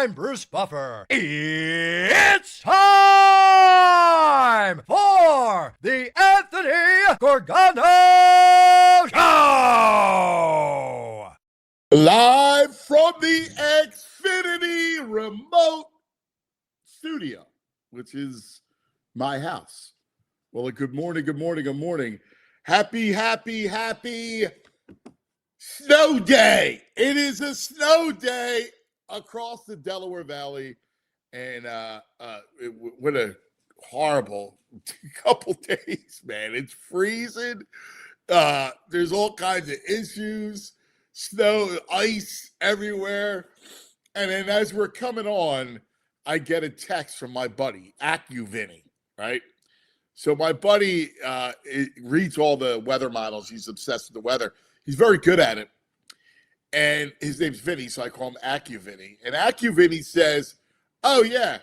I'm Bruce Buffer. It's time for the Anthony Gorgano Show! Live from the Xfinity remote studio, which is my house. Well, good morning. Happy snow day. It is a snow day across the Delaware Valley. And what a horrible couple days, man. It's freezing. There's all kinds of issues. Snow, ice everywhere. And then as we're coming on, I get a text from my buddy, AccuVinny, right? So my buddy reads all the weather models. He's obsessed with the weather. He's very good at it. And his name's Vinny, so I call him AccuVinny. And AccuVinny says, oh, yeah,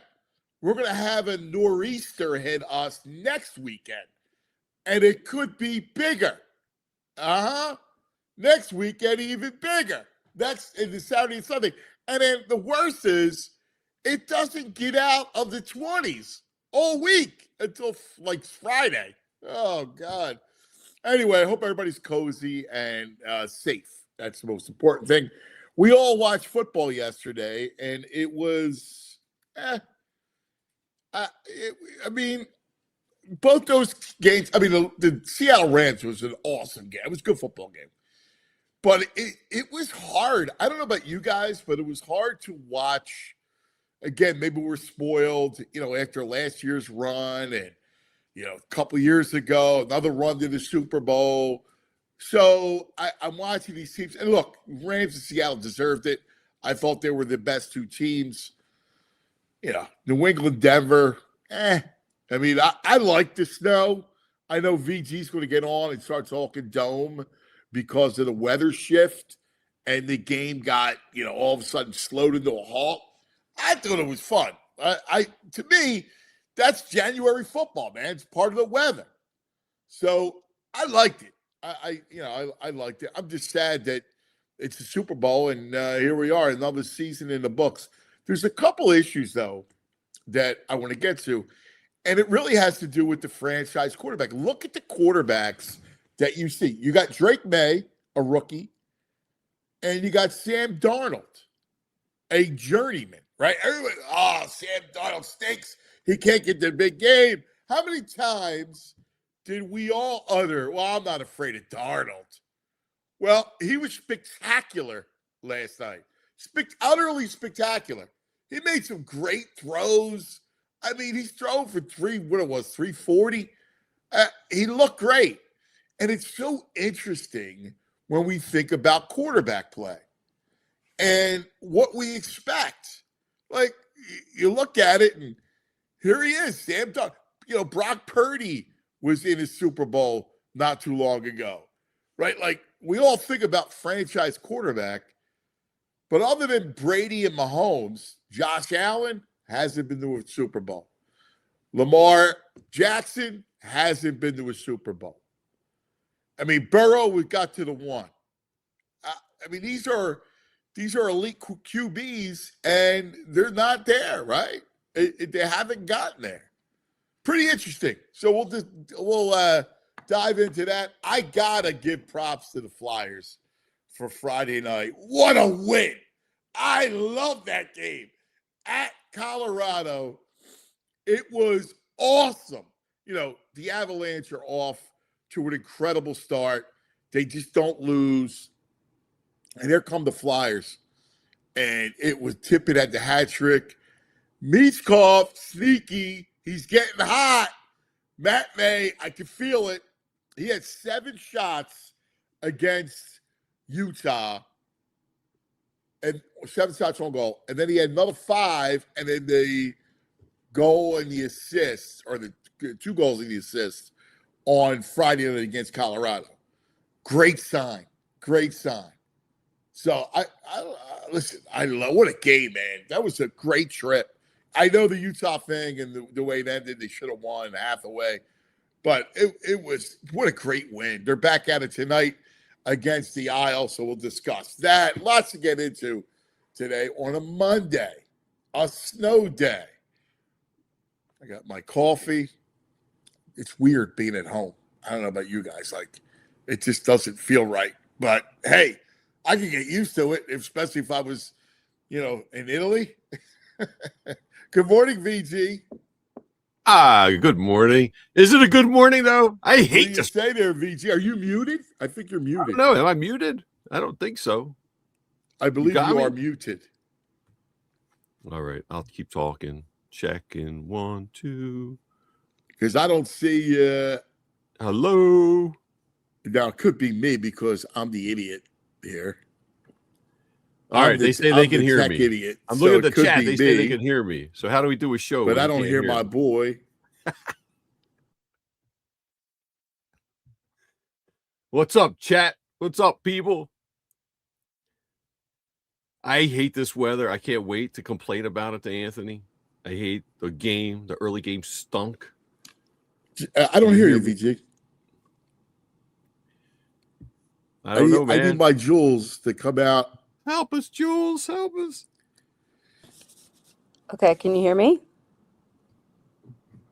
we're going to have a nor'easter hit us next weekend. And it could be bigger. Next weekend, even bigger. Next, in the Saturday and Sunday. And then the worst is, it doesn't get out of the 20s all week until like Friday. Oh, God. Anyway, I hope everybody's cozy and safe. That's the most important thing. We all watched football yesterday, and it was, both those games, the Seattle Rams was an awesome game. It was a good football game. But it was hard. I don't know about you guys, but it was hard to watch. Again, maybe we're spoiled, after last year's run and, a couple years ago, another run to the Super Bowl. So I'm watching these teams. And look, Rams and Seattle deserved it. I thought they were the best two teams. New England, Denver, I like the snow. I know VG's going to get on and start talking dome because of the weather shift, and the game got, all of a sudden slowed into a halt. I thought it was fun. To me, that's January football, man. It's part of the weather. So I liked it. I liked it. I'm just sad that it's the Super Bowl, and here we are, another season in the books. There's a couple issues, though, that I want to get to, and it really has to do with the franchise quarterback. Look at the quarterbacks that you see. You got Drake May, a rookie, and you got Sam Darnold, a journeyman, right? Everybody, Sam Darnold stinks. He can't get the big game. How many times did we all utter, well, I'm not afraid of Darnold? Well, he was spectacular last night. Utterly spectacular. He made some great throws. He's thrown for 340. He looked great. And it's so interesting when we think about quarterback play and what we expect. Like, you look at it, and here he is, Sam Darnold. Brock Purdy was in his Super Bowl not too long ago, right? Like, we all think about franchise quarterback, but other than Brady and Mahomes, Josh Allen hasn't been to a Super Bowl. Lamar Jackson hasn't been to a Super Bowl. Burrow, we got to the one. These are elite QBs, and they're not there, right? They haven't gotten there. Pretty interesting. So we'll dive into that. I gotta give props to the Flyers for Friday night. What a win! I love that game at Colorado. It was awesome. The Avalanche are off to an incredible start. They just don't lose. And here come the Flyers. And it was Tippett at the hat trick. Michkov, sneaky. He's getting hot. Matt May, I can feel it. He had 7 shots against Utah. And 7 shots on goal. And then he had another 5. And then the goal and the assist, or the 2 goals and the assist on Friday night against Colorado. Great sign. So listen, I love, what a game, man. That was a great trip. I know the Utah thing and the way it ended, they should have won half the way. But it was, what a great win. They're back at it tonight against the Isle, so we'll discuss that. Lots to get into today on a Monday. a snow day. I got my coffee. It's weird being at home. I don't know about you guys. Like, it just doesn't feel right. But hey, I can get used to it, especially if I was, in Italy. Good morning, VG. Good morning. Is it a good morning though? I What hate do you to say there, VG? Are you muted? I think you're muted. No, am I muted? I don't think so. I believe got you me? are muted. All right, I'll keep talking. Checking 1, 2. Because I don't see Hello. now it could be me because I'm the idiot here. All right, they say they can hear me. Idiot, I'm so looking at it the could chat. be They say they me, can hear me. So how do we do a show? but when I you don't can't hear my me? boy. What's up, chat? What's up, people? I hate this weather. I can't wait to complain about it to Anthony. I hate the game. The early game stunk. I don't hear you, VG. I don't know, man. I need my Jules to come out. Help us, Jules. Help us. Okay, can you hear me?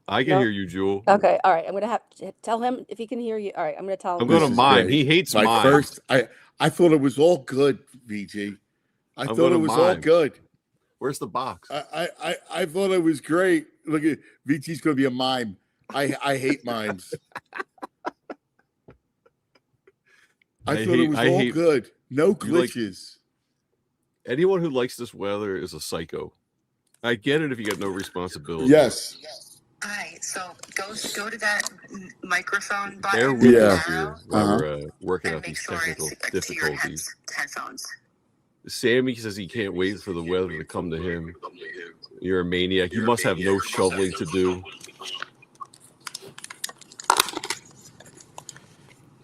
I can hear you, Jewel. Okay, all right. I'm gonna have to tell him if he can hear you. All right, I'm gonna tell him. I'm going to mime. He hates my mime. first. I thought it was all good, VG. I thought it was all good. Where's the box? I thought it was great. Look at VG's going to be a mime. I hate mimes. I thought it was all good. No glitches. Anyone who likes this weather is a psycho. I get it if you got no responsibility. Yes. All right, so go to that microphone Bear button. with us here. We're working out these technical difficulties. Headphones. Sammy says he can't wait for the weather to come to him. You're a maniac. You must have no shoveling to do.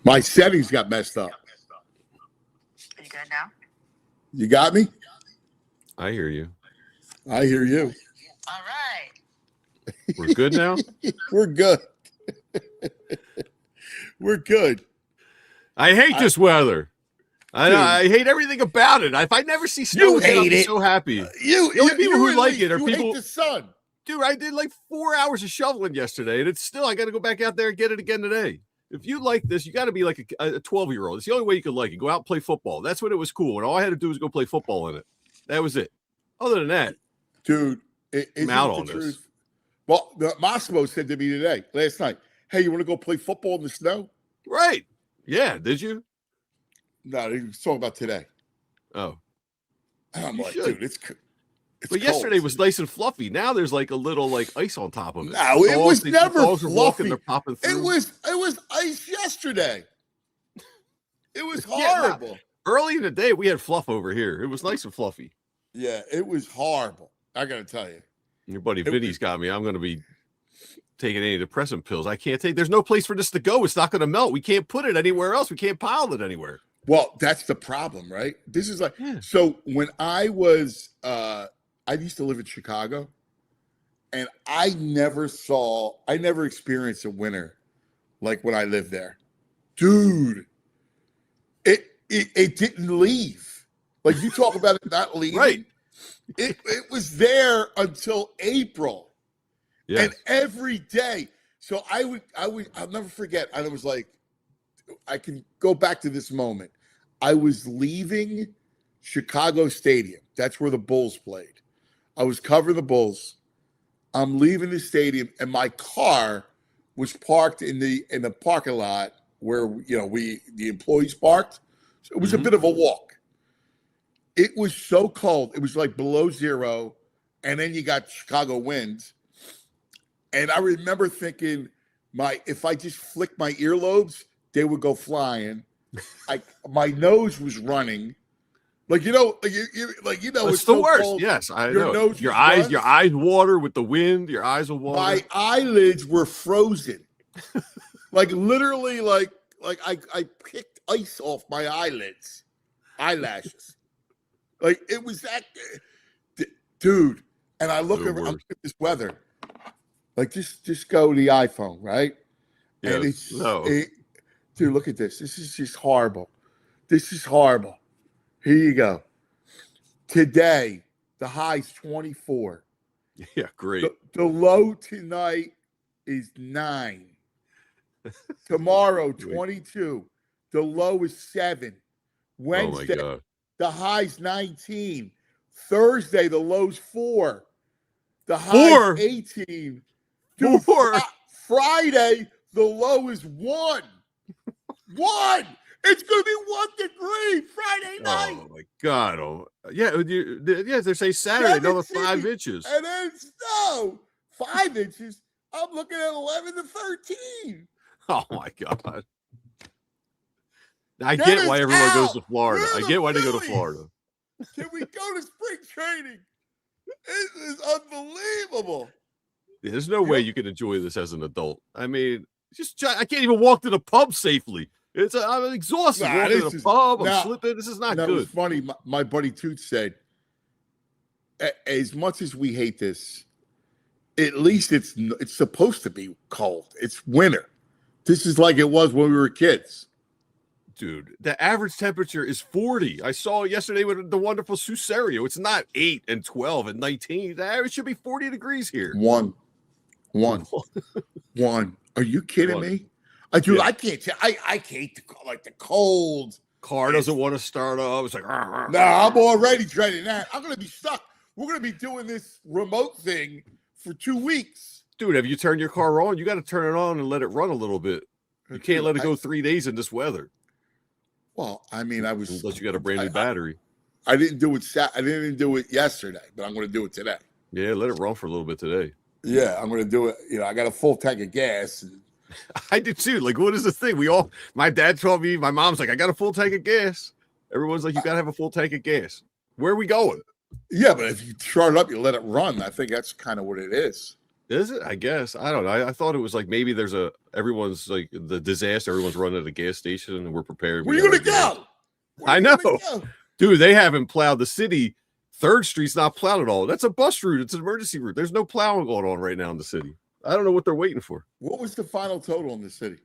My settings got messed up. Are you good now? You got me? I hear you. I hear you. All right. We're good now? We're good. We're good. I hate this weather. I hate everything about it. If I never see snow again, I'll be so happy. The only people who like it are you people. Hate the sun. Dude, I did like 4 hours of shoveling yesterday, and it's still, I got to go back out there and get it again today. If you like this, you got to be like a 12-year-old. It's the only way you could like it. Go out and play football. That's when it was cool. And all I had to do was go play football in it. That was it. Other than that, dude, I'm out on this. Well, Massimo said to me last night, hey, you want to go play football in the snow? Right. Yeah. Did you? No, he was talking about today. Oh. And I'm like, dude, it's but yesterday was nice and fluffy. Now there's like a little like ice on top of it. No, it was never fluffy. It was ice yesterday. It was horrible. Yeah, no. Early in the day, we had fluff over here. It was nice and fluffy. Yeah, it was horrible. I got to tell you. Your buddy Vinny's got me. I'm going to be taking antidepressant pills. I can't take. There's no place for this to go. It's not going to melt. We can't put it anywhere else. We can't pile it anywhere. Well, that's the problem, right? This is like so when I was I used to live in Chicago, and I never experienced a winter like when I lived there. Dude, it didn't leave. Like you talk about it not leaving. Right. It was there until April. Yes. And every day. So I'll never forget. I was like, I can go back to this moment. I was leaving Chicago Stadium. That's where the Bulls played. I was covering the Bulls. I'm leaving the stadium, and my car was parked in the parking lot where the employees parked. So it was a bit of a walk. It was so cold. It was like below zero, and then you got Chicago winds. And I remember thinking, if I just flicked my earlobes, they would go flying. My nose was running. It's the so worst. cold. Yes, I Your know. nose Your was eyes water with the wind. Your eyes will water. My eyelids were frozen. Literally, I picked ice off my eyelashes. It was that, dude. And I look at this weather. Just go to the iPhone, right? Yes. And dude, look at this. This is just horrible. This is horrible. Here you go. Today, The high's 24. Yeah, great. The low tonight is 9. Tomorrow, 22. The low is 7. Wednesday, Oh my God. the high's 19. Thursday, the low's 4. The high's 18. Dude, 4. Friday, the low is 1. 1. It's going to be 1 degree Friday night. Oh my God. Oh yeah. Yeah. They say Saturday, another 5 inches. And then snow. 5 inches. I'm looking at 11 to 13. Oh my God. I get why everyone goes to Florida. I get why they go to Florida. Can we go to spring training? This is unbelievable. There's no way you can enjoy this as an adult. I mean, I can't even walk to the pub safely. I'm exhausted. Walking to the pub, I'm slipping. This is not good. It's funny. My buddy Toot said, as much as we hate this, at least it's supposed to be cold. It's winter. This is like it was when we were kids. Dude, the average temperature is 40. I saw it yesterday with the wonderful Susario. It's not 8 and 12 and 19. The average should be 40 degrees here. One. Are you kidding me? Dude, yeah. I can't tell. I hate the cold. Car doesn't want to start up. It's like, no, I'm already dreading that. I'm going to be stuck. We're going to be doing this remote thing for 2 weeks. Dude, have you turned your car on? You got to turn it on and let it run a little bit. You can't let it go 3 days in this weather. Well, I mean, unless you got a brand new battery. I didn't do it. I didn't do it yesterday, but I'm going to do it today. Yeah, let it run for a little bit today. Yeah, I'm going to do it. I got a full tank of gas. I did too. Like, what is the thing? My dad told me, my mom's like, I got a full tank of gas. Everyone's like, you got to have a full tank of gas. Where are we going? Yeah, but if you start it up, you let it run. I think that's kind of what it is. Is it? I guess. I don't know. I thought it was like maybe there's everyone's like the disaster. Everyone's running at a gas station and we're prepared. Where are you going to go? I know. Dude, they haven't plowed the city. 3rd Street's not plowed at all. That's a bus route. It's an emergency route. There's no plowing going on right now in the city. I don't know what they're waiting for. What was the final total in the city?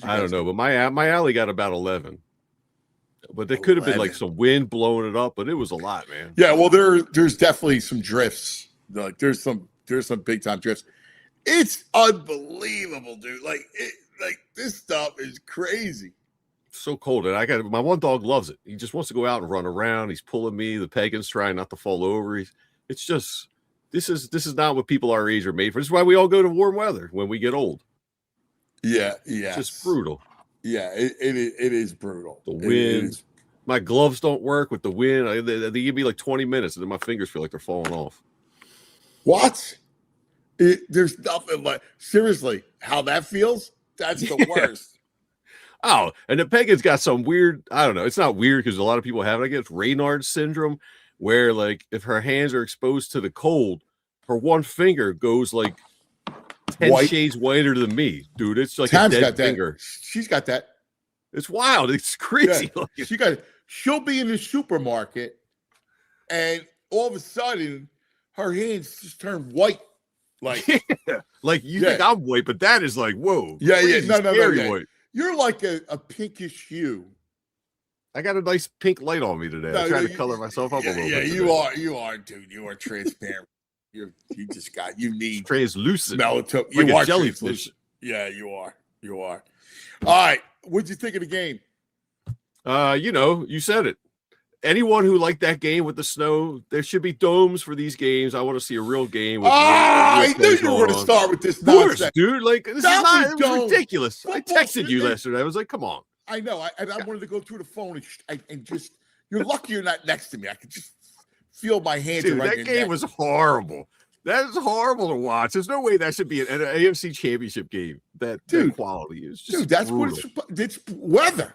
I don't know, but my alley got about 11. But there could have been like some wind blowing it up, but it was a lot, man. Yeah, well, there's definitely some drifts. Like there's some big time drifts. It's unbelievable, dude. Like this stuff is crazy. So cold, and my one dog loves it. He just wants to go out and run around. He's pulling me. The Pagan's trying not to fall over. It's just this is not what people our age are made for. This is why we all go to warm weather when we get old. Yeah. It's just brutal. Yeah, it is brutal. The wind. My gloves don't work with the wind. They give me like 20 minutes, and then my fingers feel like they're falling off. What? There's nothing like, seriously, how that feels? That's the worst. Oh, and the Pagan's got some weird, I don't know. It's not weird because a lot of people have it. I guess Raynaud's syndrome, where like if her hands are exposed to the cold, her one finger goes like 10 shades whiter than me, dude. It's like a dead finger. She's got that. It's wild. It's crazy. Yeah. She'll be in the supermarket, and all of a sudden, her hands just turn white. Like, like you think I'm white, but that is like, whoa. Yeah, no, white. You're like a pinkish hue. I got a nice pink light on me today. I'm trying to color myself up a little bit. Yeah, you are, dude. You are transparent. you need translucent. Melatonin. Like you are jellyfish. Yeah, you are. All right. What'd you think of the game? You said it. Anyone who liked that game with the snow, there should be domes for these games. I want to see a real game. With I knew you were going to start with this nonsense. Dude. Like, this is not, it was ridiculous. Football, I texted you yesterday. I was like, come on. I know. I wanted to go through the phone and just, you're lucky you're not next to me. I could just feel my hands around your neck. That game was horrible. That is horrible to watch. There's no way that should be an AFC championship game. That quality is just that's brutal. It's weather.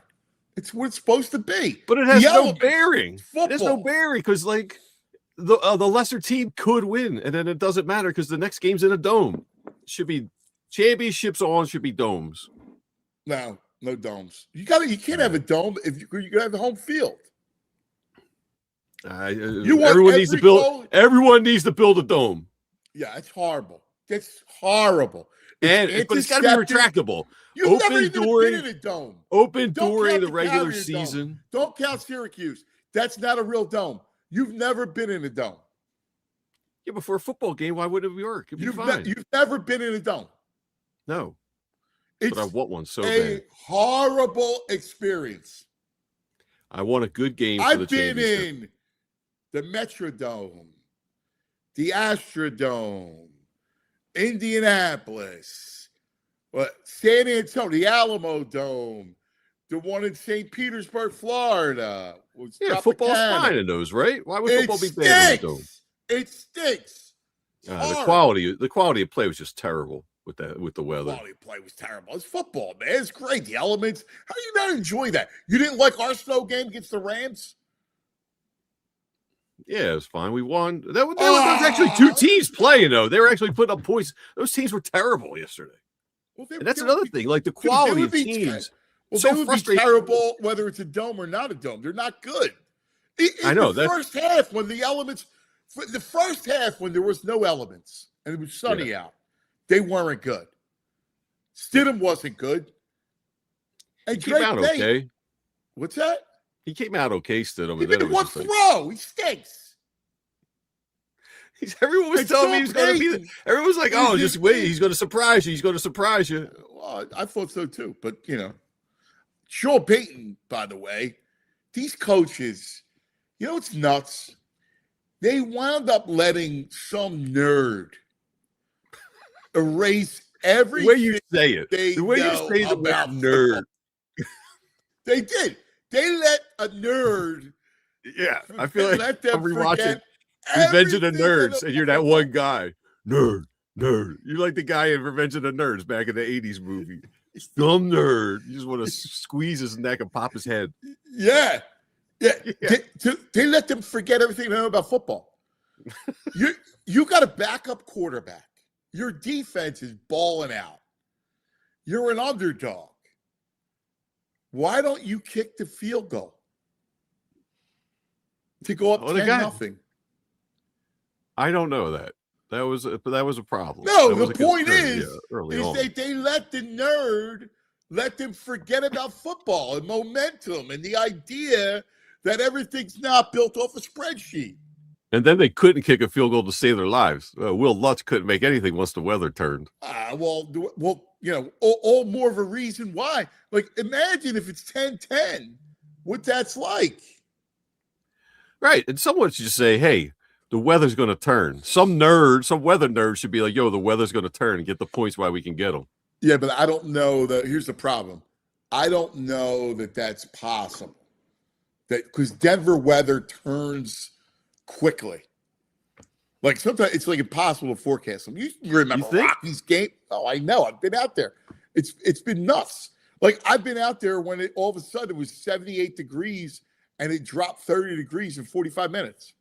It's what it's supposed to be. But it has no bearing. It has no bearing because, like, the lesser team could win, and then it doesn't matter because the next game's in a dome. Should be championships should be domes. No domes. You can't have a dome if you have the home field. Everyone needs to build a dome. Yeah, it's horrible. It's horrible. But it's got to be retractable. You've never even been in a dome. Open during the regular season. Don't count Syracuse. That's not a real dome. You've never been in a dome. Yeah, but for a football game, why wouldn't it work? It'd be fine. You've never been in a dome. No, It's but I want one so a bad. horrible experience. I want a good game for the I've been championship. in the Metrodome, the Astrodome, Indianapolis, San Antonio, the Alamo Dome, the one in St. Petersburg, Florida. Yeah, football's fine in those, right? Why would football be bad in the dome? It stinks. The quality of play was just terrible with the weather. The quality of play was terrible. It's football, man. It's great. The elements. How do you not enjoy that? You didn't like our snow game against the Rams? Yeah, it was fine. We won. There was actually two teams playing, though. They were actually putting up points. Those teams were terrible yesterday. Well, and that's another thing. Like the quality of teams. They would be terrible whether it's a dome or not a dome. They're not good. I know. The first half when there was no elements and it was sunny out, they weren't good. Stidham wasn't good. And he came out okay. What's that? He came out okay, Stidham. He did one throw. He stinks. Everyone was telling me he was going to be. Everyone was like, "Oh, just wait. He's going to surprise you. He's going to surprise you." Well, I thought so too. But Sean Payton, by the way, these coaches, it's nuts. They wound up letting some nerd erase every way you say it. The way you say the word nerd. They did. They let a nerd. Yeah, I feel like I'm rewatching Revenge of the Nerds, and you're that one guy. Nerd. You're like the guy in Revenge of the Nerds back in the 80s movie. Some nerd. You just want to squeeze his neck and pop his head. Yeah. They let them forget everything they know about football. You got a backup quarterback. Your defense is balling out. You're an underdog. Why don't you kick the field goal to go up 10-0? I don't know that. That was a problem. No, the point is that they let the nerd let them forget about football and momentum and the idea that everyth's not built off a spreadsheet. And then they couldn't kick a field goal to save their lives. Will Lutz couldn't make anything once the weather turned. All more of a reason why. Like, imagine if it's 10-10, what that's like. Right. And someone should just say, hey, the weather's going to turn. Some weather nerd should be like, yo, the weather's going to turn and get the points while we can get them. Yeah, but I don't know that. Here's the problem. I don't know that that's possible. Because Denver weather turns quickly. Like sometimes it's like impossible to forecast them. You remember Rocky's game? Oh, I know. I've been out there. It's been nuts. Like I've been out there when all of a sudden it was 78 degrees and it dropped 30 degrees in 45 minutes.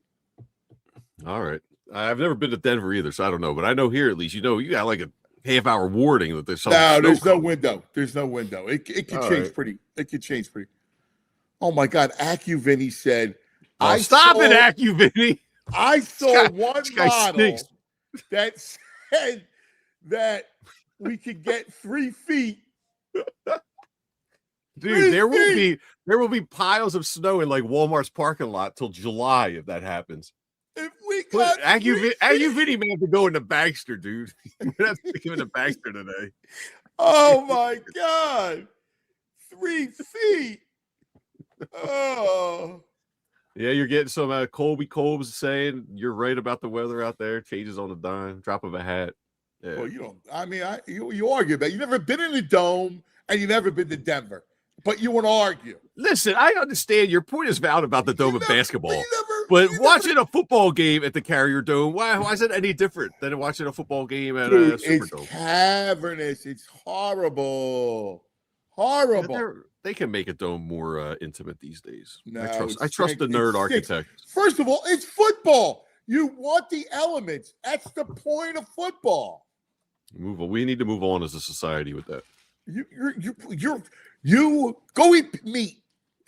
All right. I've never been to Denver either, so I don't know. But I know here at least, you got like a half-hour warning that there's something. No, there's no window. There's no window. It could change pretty. It could change pretty. Oh my God, AccuVinny said. Stop it, AccuVinny. I saw one model that said that we could get 3 feet. Dude, there will be piles of snow in like Walmart's parking lot till July if that happens. If we got AccuVinny may have to go into Baxter, dude. We're not speaking into Baxter today. Oh my God. 3 feet. Oh. Yeah, you're getting some Colby Colb's saying you're right about the weather out there. Changes on a dime, drop of a hat. Yeah. Well, you don't. I mean, you argue about it. You've never been in a dome and you've never been to Denver, but you want to argue. Listen, I understand your point is valid about the dome of basketball, but watching a football game at the Carrier Dome, why is it any different than watching a football game at a Superdome? It's cavernous. It's horrible. Horrible. Yeah, they can make a dome more intimate these days. No, I trust the nerd architect. First of all, it's football. You want the elements. That's the point of football. We need to move on as a society with that. You go eat meat.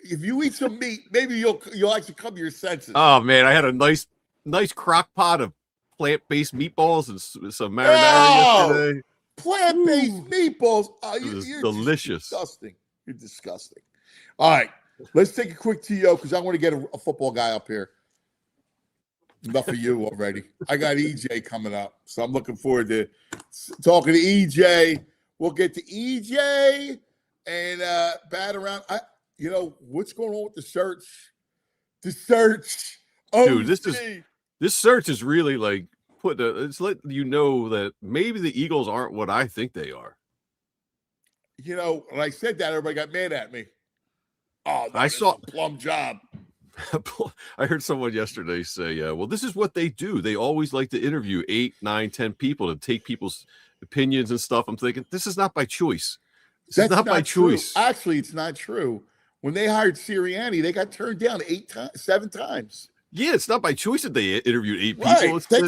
If you eat some meat, maybe you'll actually come to your senses. Oh man, I had a nice crock pot of plant-based meatballs and some marinara yesterday. Plant-based meatballs. You're delicious. Disgusting. You're disgusting. All right, let's take a quick TO because I want to get a football guy up here. Enough of you already. I got EJ coming up, so I'm looking forward to talking to EJ. We'll get to EJ and bat around. What's going on with the search? The search. Dude, this search is really like it's letting you know that maybe the Eagles aren't what I think they are. When I said that, everybody got mad at me. Oh, no, I saw a plum job. I heard someone yesterday say, well, this is what they do. They always like to interview 8, 9, 10 people to take people's opinions and stuff. I'm thinking, this is not by choice. This is not by choice. Actually, it's not true. When they hired Sirianni, they got turned down 7 times. Yeah, it's not by choice that they interviewed 8 right. people. They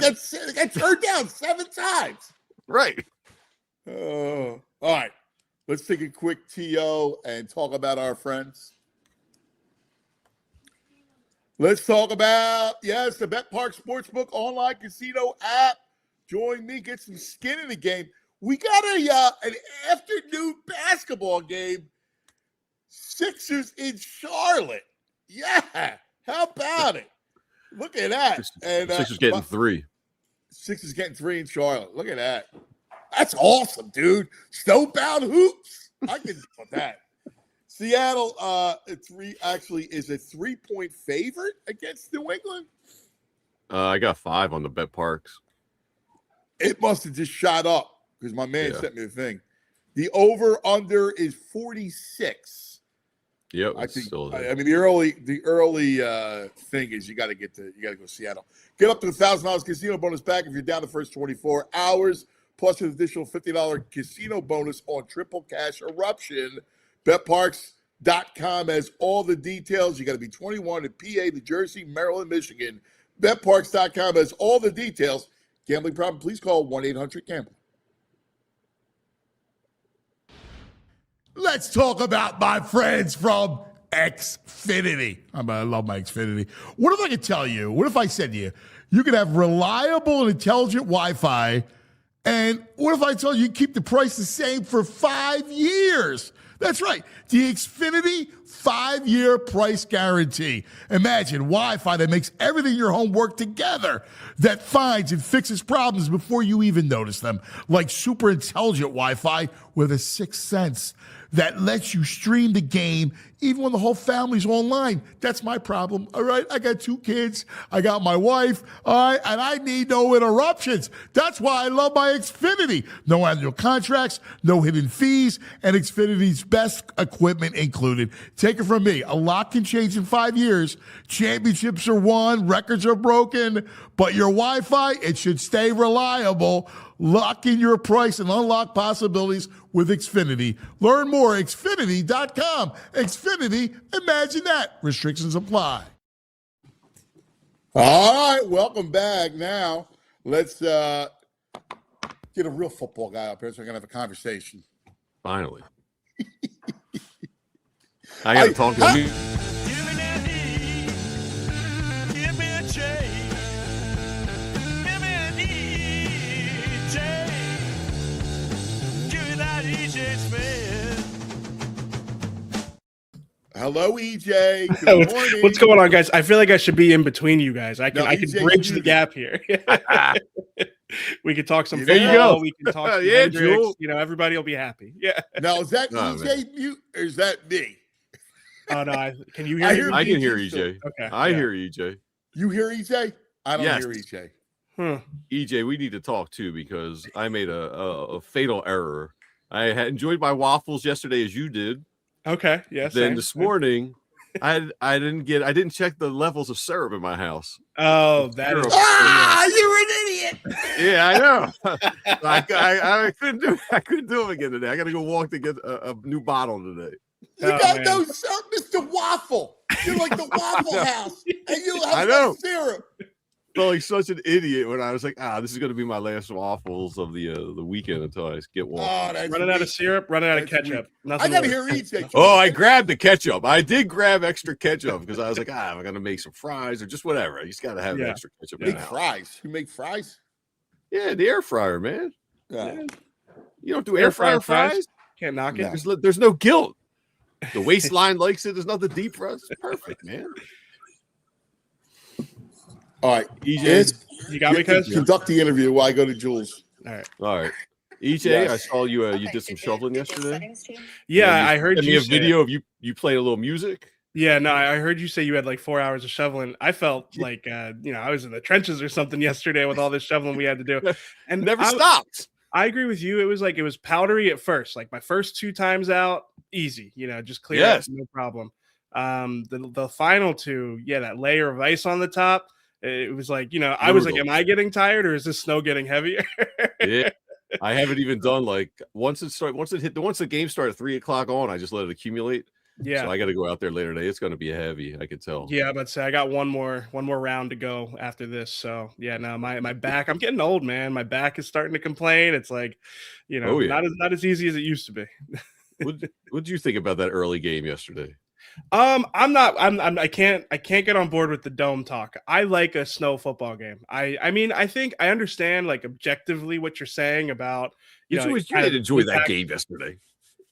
got turned down 7 times. Right. All right. Let's take a quick TO and talk about our friends. Let's talk about, the Bet Park Sportsbook online casino app. Join me, get some skin in the game. We got an afternoon basketball game. Sixers in Charlotte. Yeah. How about it? Look at that. Sixers getting 3. Sixers getting 3 in Charlotte. Look at that. That's awesome, dude. Snowbound hoops. I can do that. Seattle is a 3-point favorite against New England. I got 5 on the Bet Parks. It must have just shot up because my man sent me the thing. The over/under is 46. Yep, I think. Still there. I mean, the early thing is you got to go Seattle. Get up to $1,000 casino bonus back if you're down the first 24 hours, plus an additional $50 casino bonus on triple cash eruption. BetParks.com has all the details. You got to be 21 in PA, New Jersey, Maryland, Michigan. BetParks.com has all the details. Gambling problem? Please call 1-800-GAMBLER. Let's talk about my friends from Xfinity. I love my Xfinity. What if I could tell you, what if I said to you, you could have reliable and intelligent Wi-Fi, and what if I told you keep the price the same for 5 years? That's right. The Xfinity 5-year price guarantee. Imagine Wi-Fi that makes everything in your home work together, that finds and fixes problems before you even notice them, like super intelligent Wi-Fi with a 6th sense that lets you stream the game even when the whole family's online. That's my problem, all right? I got 2 kids. I got my wife, all right? And I need no interruptions. That's why I love my Xfinity. No annual contracts, no hidden fees, and Xfinity's best equipment included. Take it from me. A lot can change in 5 years. Championships are won, records are broken, but your Wi-Fi, it should stay reliable. Lock in your price and unlock possibilities with Xfinity. Learn more at Xfinity.com. Xfinity, imagine that. Restrictions apply. All right, welcome back. Now, let's get a real football guy up here so we're going to have a conversation. Finally. I got to talk to you. Give me an E, give me a J, give me an EJ, give me that EJ Smith. Hello, EJ. Good morning. What's going on, guys? I feel like I should be in between you guys. I can EJ, bridge the gap here. We can talk some There you football. go. We can talk some Yeah, Hendricks. Jewel. Everybody will be happy. Yeah. Now, is that Oh, EJ mute or is that me? Oh no! Can you hear I me? hear I can hear EJ. EJ. Okay. I yeah. hear EJ. You hear EJ? I don't Yes. hear EJ. EJ, we need to talk too because I made a fatal error. I had enjoyed my waffles yesterday as you did. Okay. Yes. Then this morning, I didn't check the levels of syrup in my house. Oh, that is. You're an idiot. Yeah, I know. I couldn't do them again today. I got to go walk to get a new bottle today. You Oh, got man. no syrup, Mr. Waffle. You're like the Waffle House, and you I have know. no syrup. Felt like such an idiot when I was like, this is going to be my last waffles of the weekend until I get one. Oh, that's Running out of weak. syrup, running out of That's ketchup. I Nothing gotta worse. hear EJ. Oh, I grabbed the ketchup. I did grab extra ketchup because I was like, I'm going to make some fries or just whatever. I just got to have Yeah. extra ketchup. in Make the house. fries. You make fries? Yeah, the air fryer, man. Yeah. You don't do air fryer fries? Can't knock it. No. There's no guilt. The waistline likes it. There's nothing deep for us. It's perfect, man. All right. EJ, You got me, cuz? Conduct the interview while I go to Jules. All right. all right. EJ, I saw you. You did some shuffling yesterday. Yeah, I heard Send me you a say video of you playing a little music. Yeah, no, I heard you say you had like 4 hours of shoveling. I felt like, I was in the trenches or something yesterday with all this shoveling we had to do. And Never stopped. I agree with you. It was powdery at first. Like my first 2 times out, easy, just clear up, no problem. The final 2, that layer of ice on the top, it was like, I was like, am I getting tired or is this snow getting heavier? Yeah. I haven't even done once the game started at 3 o'clock on, I just let it accumulate. Yeah. So I got to go out there later today. It's going to be heavy. I can tell. Yeah, but say I got one more round to go after this. So yeah, no, my back, I'm getting old, man. My back is starting to complain. It's like, not as easy as it used to be. What did you think about that early game yesterday? I can't get on board with the dome talk. I like a snow football game. I think I understand like objectively what you're saying about, You didn't enjoy that game yesterday.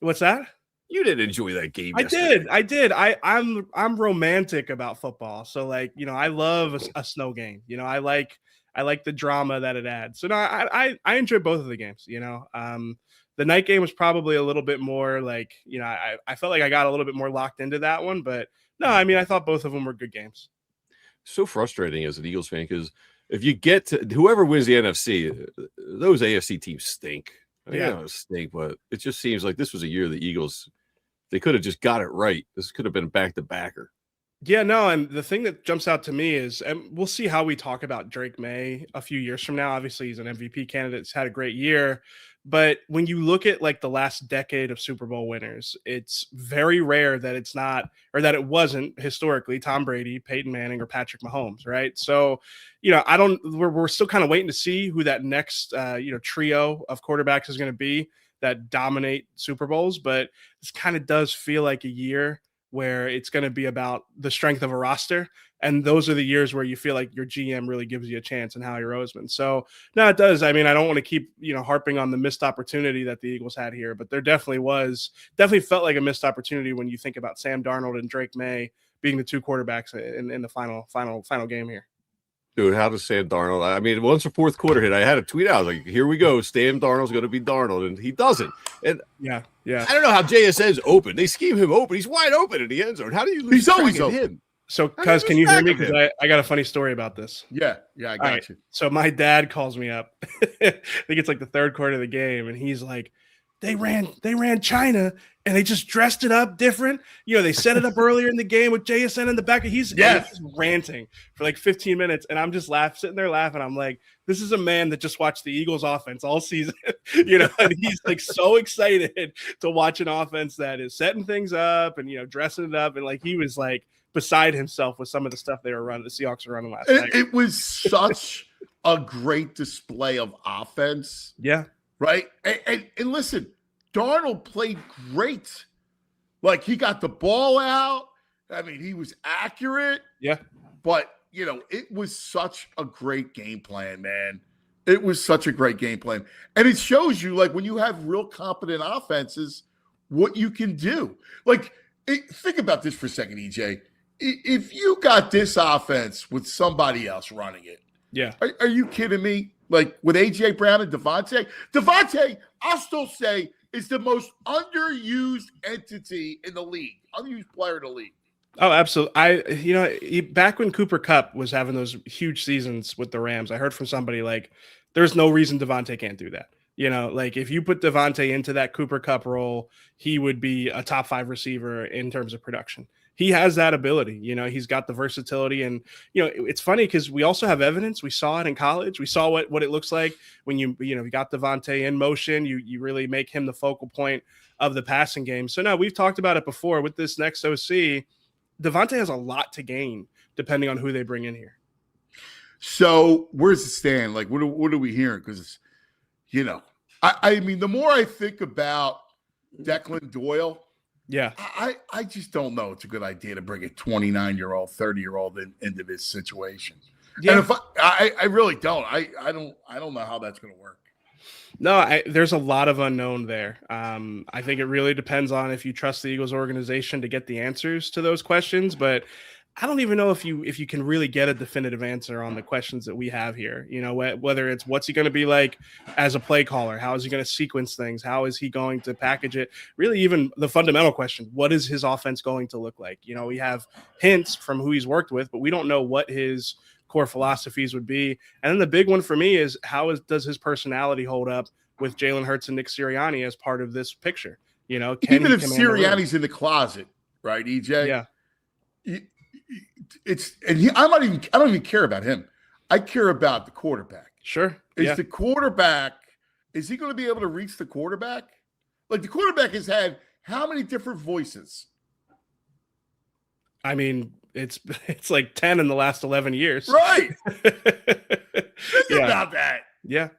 What's that? You didn't enjoy that game yesterday. I did. I'm romantic about football. So I love a snow game. I like the drama that it adds. So no, I enjoy both of the games, The night game was probably a little bit more like, I felt like I got a little bit more locked into that one, but no, I thought both of them were good games. So frustrating as an Eagles fan, because if you get to whoever wins the NFC, those AFC teams stink. Stink, but it just seems like this was a year the Eagles, they could have just got it right. This could have been back-to-backer. Yeah, no, and the thing that jumps out to me is, and we'll see how we talk about Drake May a few years from now. Obviously, he's an MVP candidate. He's had a great year. But when you look at the last decade of Super Bowl winners, it's very rare that it's not, or that it wasn't historically Tom Brady, Peyton Manning, or Patrick Mahomes, right? So, we're still kind of waiting to see who that next, trio of quarterbacks is going to be that dominate Super Bowls. But this kind of does feel like a year where it's going to be about the strength of a roster. And those are the years where you feel like your GM really gives you a chance in Howie Roseman. So no, it does. I don't want to keep, harping on the missed opportunity that the Eagles had here, but there definitely felt like a missed opportunity when you think about Sam Darnold and Drake May being the 2 quarterbacks in the final game here. Dude, how does Sam Darnold? Once the fourth quarter hit, I had a tweet out. I was like, here we go. Sam Darnold's going to be Darnold. And he doesn't. And yeah. I don't know how JSN's open. They scheme him open. He's wide open in the end zone. How do you lose track of him? So, cuz, can you hear me? Because I got a funny story about this. Yeah, I got you. So my dad calls me up. I think it's like the third quarter of the game, and he's like, they ran China and they just dressed it up different. They set it up earlier in the game with JSN in the back. He's just ranting for like 15 minutes. And I'm just sitting there laughing. I'm like, this is a man that just watched the Eagles offense all season, and he's like so excited to watch an offense that is setting things up and, dressing it up. And he was like beside himself with some of the stuff they were running. The Seahawks were running last night. It was such a great display of offense. Yeah. Right. And listen, Darnold played great. He got the ball out. He was accurate. Yeah. But, it was such a great game plan, man. It was such a great game plan. And it shows you, when you have real competent offenses, what you can do. Think about this for a second, EJ. If you got this offense with somebody else running it, yeah. Are you kidding me? With A.J. Brown and Devontae? Devontae, I'll still say, is the most underused entity in the league. Underused player in the league. Oh, absolutely. Back when Cooper Kupp was having those huge seasons with the Rams, I heard from somebody there's no reason Devontae can't do that. If you put Devontae into that Cooper Kupp role, he would be a top 5 receiver in terms of production. He has that ability, he's got the versatility. And, it's funny because we also have evidence. We saw it in college. We saw what it looks like when you got Devontae in motion, you really make him the focal point of the passing game. So now we've talked about it before with this next OC. Devontae has a lot to gain depending on who they bring in here. So where's it stand? What are we hearing? Because, the more I think about Declan Doyle, yeah, I just don't know it's a good idea to bring a 29-year-old, 30-year-old into this situation. Yeah. And if I really don't. I don't know how that's going to work. No, there's a lot of unknown there. I think it really depends on if you trust the Eagles organization to get the answers to those questions. But I don't even know if you can really get a definitive answer on the questions that we have here. You know, whether it's what's he going to be like as a play caller, how is he going to sequence things, how is he going to package it? Really, even the fundamental question: what is his offense going to look like? You know, we have hints from who he's worked with, but we don't know what his core philosophies would be. And then the big one for me is does his personality hold up with Jalen Hurts and Nick Sirianni as part of this picture? You know, even if Sirianni's in the closet, right, EJ? Yeah. I don't even care about him. I care about the quarterback. Sure. Is he going to be able to reach the quarterback? Like, the quarterback has had how many different voices? I mean, it's like 10 in the last 11 years. Right. Think about that. Yeah.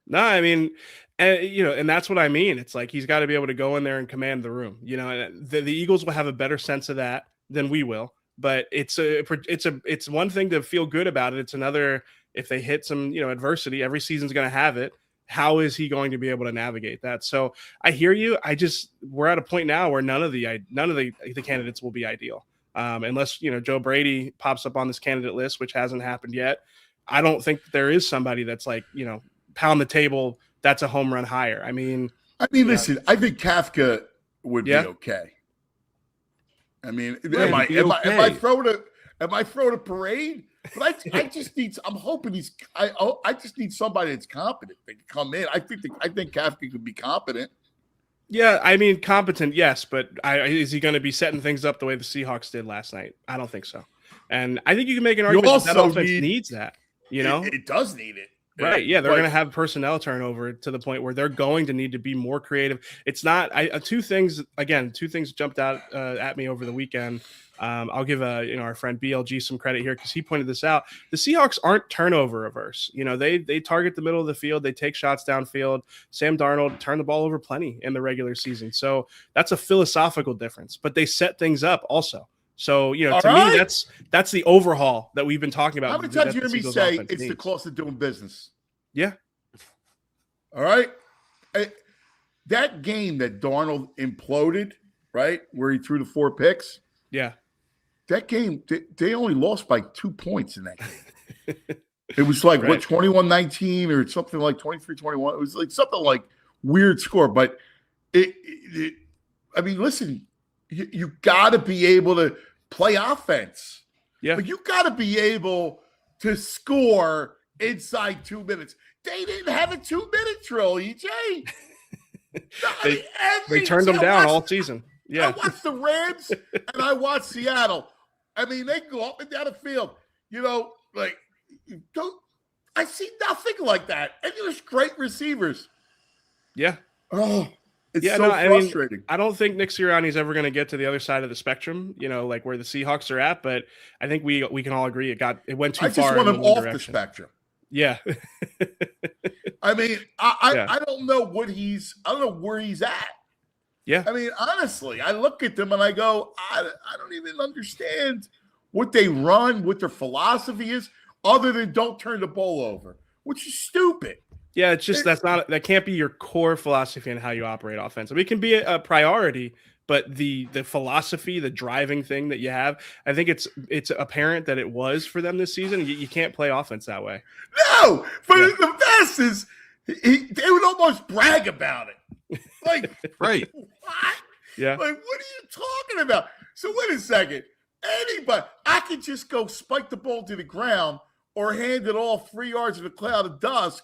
No, I mean, and that's what I mean. It's like he's got to be able to go in there and command the room. You know, and the Eagles will have a better sense of that than we will. But it's one thing to feel good about it. It's another, if they hit some, adversity, every season's going to have it. How is he going to be able to navigate that? So I hear you. We're at a point now where none of the candidates will be ideal. Unless, Joe Brady pops up on this candidate list, which hasn't happened yet. I don't think there is somebody that's like, pound the table. That's a home run hire. I mean, listen, I think Kafka would be okay. I mean, am I throwing a parade? But I just need. I'm hoping I just need somebody that's competent that can come in. I think Kafka could be competent. Yeah, I mean, competent, yes, but is he going to be setting things up the way the Seahawks did last night? I don't think so. And I think you can make an argument that offense needs that. It does need it. Right. Yeah. They're going to have personnel turnover to the point where they're going to need to be more creative. It's not two things jumped out at me over the weekend. I'll give our friend BLG some credit here because he pointed this out. The Seahawks aren't turnover averse. They target the middle of the field. They take shots downfield. Sam Darnold turned the ball over plenty in the regular season. So that's a philosophical difference, but they set things up also. So, me, that's the overhaul that we've been talking about. How many times you hear me say it's the cost of doing business? Yeah. All right. That game that Darnold imploded, right, where he threw the 4 picks. Yeah. That game, they only lost by 2 points in that game. It was like, 21-19 or something like 23-21. It was like something like weird score. But, listen, you got to be able to play offense. Yeah. But you got to be able to score inside 2 minutes. They didn't have a 2-minute drill, EJ. They turned them down all season. Yeah. I watched the Rams and I watched Seattle. I mean, they go up and down the field. I see nothing like that. And there's great receivers. Yeah. Oh, it's frustrating. I don't think Nick Sirianni's ever going to get to the other side of the spectrum, like where the Seahawks are at. But I think we can all agree it went too far. I just want him off the spectrum. Yeah. I mean, I don't know where he's at. Yeah. I mean, honestly, I look at them and I go, I don't even understand what they run, what their philosophy is, other than don't turn the ball over, which is stupid. Yeah, it's just that can't be your core philosophy and how you operate offense. I mean, it can be a priority, but the philosophy, the driving thing that you have, I think it's apparent that it was for them this season. You can't play offense that way. No, but the best is they would almost brag about it. Like, right. What? Yeah. Like, what are you talking about? So wait a second. Anybody, I could just go spike the ball to the ground or hand it off 3 yards in a cloud of dust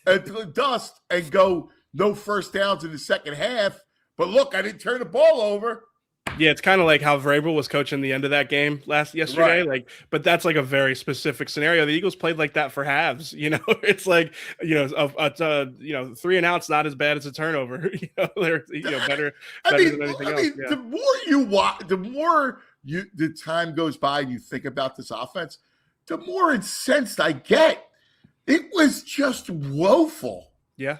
and go no first downs in the second half. But look, I didn't turn the ball over. Yeah, it's kind of like how Vrabel was coaching the end of that game yesterday. Right. But that's like a very specific scenario. The Eagles played like that for halves. It's like 3 and out's not as bad as a turnover. They're better than anything else. Yeah. The more you watch, the more the time goes by and you think about this offense, the more incensed I get. It was just woeful. Yeah.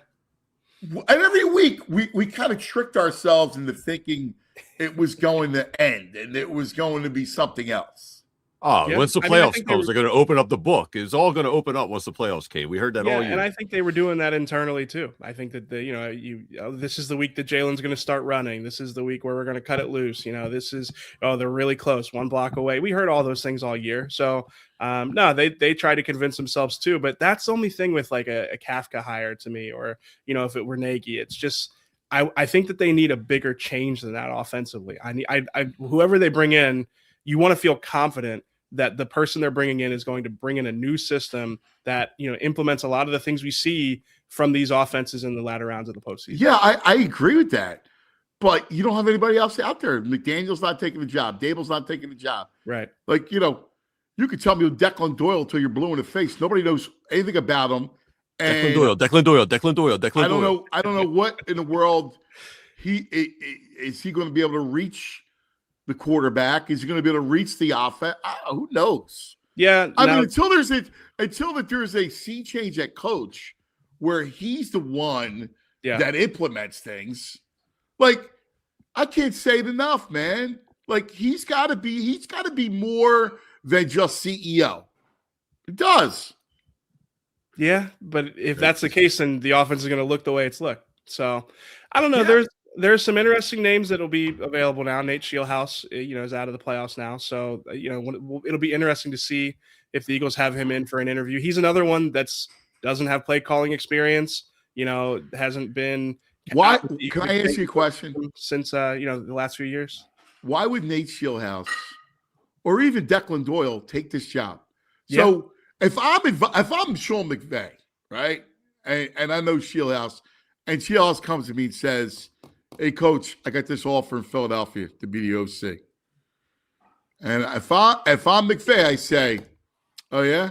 And every week we kind of tricked ourselves into thinking it was going to end and it was going to be something else. Oh, Yeah. once the I mean, I playoffs think they comes, were- they're going to open up the book. It's all going to open up once the playoffs came. We heard that all and year. I think they were doing that internally too. I think that this is the week that Jalen's going to start running. This is the week where we're going to cut it loose. This is they're really close, one block away. We heard all those things all year. So no, they try to convince themselves too. But that's the only thing with like a Kafka hire to me, or if it were Nagy, it's just I think that they need a bigger change than that offensively. I whoever they bring in, you want to feel confident that the person they're bringing in is going to bring in a new system that implements a lot of the things we see from these offenses in the latter rounds of the postseason. Yeah, I agree with that. But you don't have anybody else out there. McDaniel's not taking the job. Dable's not taking the job. Right. Like, you could tell me with Declan Doyle till you're blue in the face. Nobody knows anything about him. And Declan Doyle. I don't know what in the world is he going to be able to reach the quarterback? Is he going to be able to reach the offense? Who knows? Yeah. I mean, until there's a sea change at coach where he's the one that implements things. Like, I can't say it enough, man. Like, he's got to be more than just CEO. It does. Yeah, but if that's the case, then the offense is going to look the way it's looked. So I don't know. Yeah. There's some interesting names that will be available now. Nate Shieldhouse, is out of the playoffs now. So, it'll be interesting to see if the Eagles have him in for an interview. He's another one doesn't have play calling experience, hasn't been. Why? Can I ask you a question? Since, the last few years. Why would Nate Shieldhouse or even Declan Doyle take this job? So if I'm Sean McVay, right, and I know Shieldhouse, and Shieldhouse comes to me and says, "Hey, coach, I got this offer in Philadelphia to be the OC." And if I'm McVay, I say, "Oh yeah,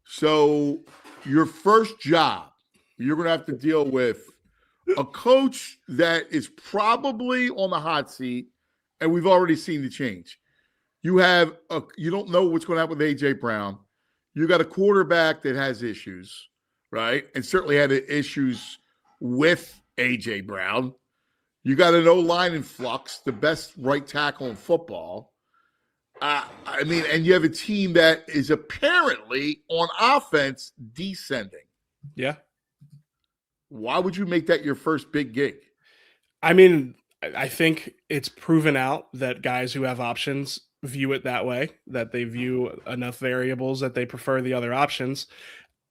so your first job, you're going to have to deal with a coach that is probably on the hot seat, and we've already seen the change. You don't know what's going to happen with A.J. Brown. You got a quarterback that has issues, right? And certainly had issues with A.J. Brown. You got an O-line in flux, the best right tackle in football. And you have a team that is apparently on offense descending. Yeah. Why would you make that your first big gig? I mean, I think it's proven out that guys who have options view it that way, that they view enough variables that they prefer the other options.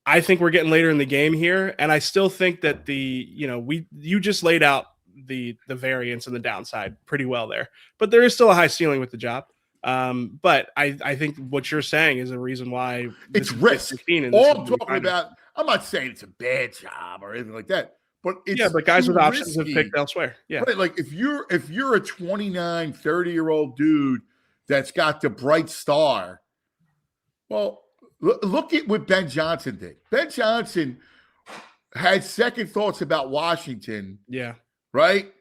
I think we're getting later in the game here, and I still think that you just laid out the variance and the downside pretty well there, but there is still a high ceiling with the job. But I think what you're saying is a reason why it's risk. All I'm talking about, I'm not saying it's a bad job or anything like that, but it's but guys with options risky. have picked elsewhere. Yeah. Right. Like if you're a 29, 30-year-old dude that's got the bright star, well, look at what Ben Johnson did. Ben Johnson had second thoughts about Washington. Yeah. Right?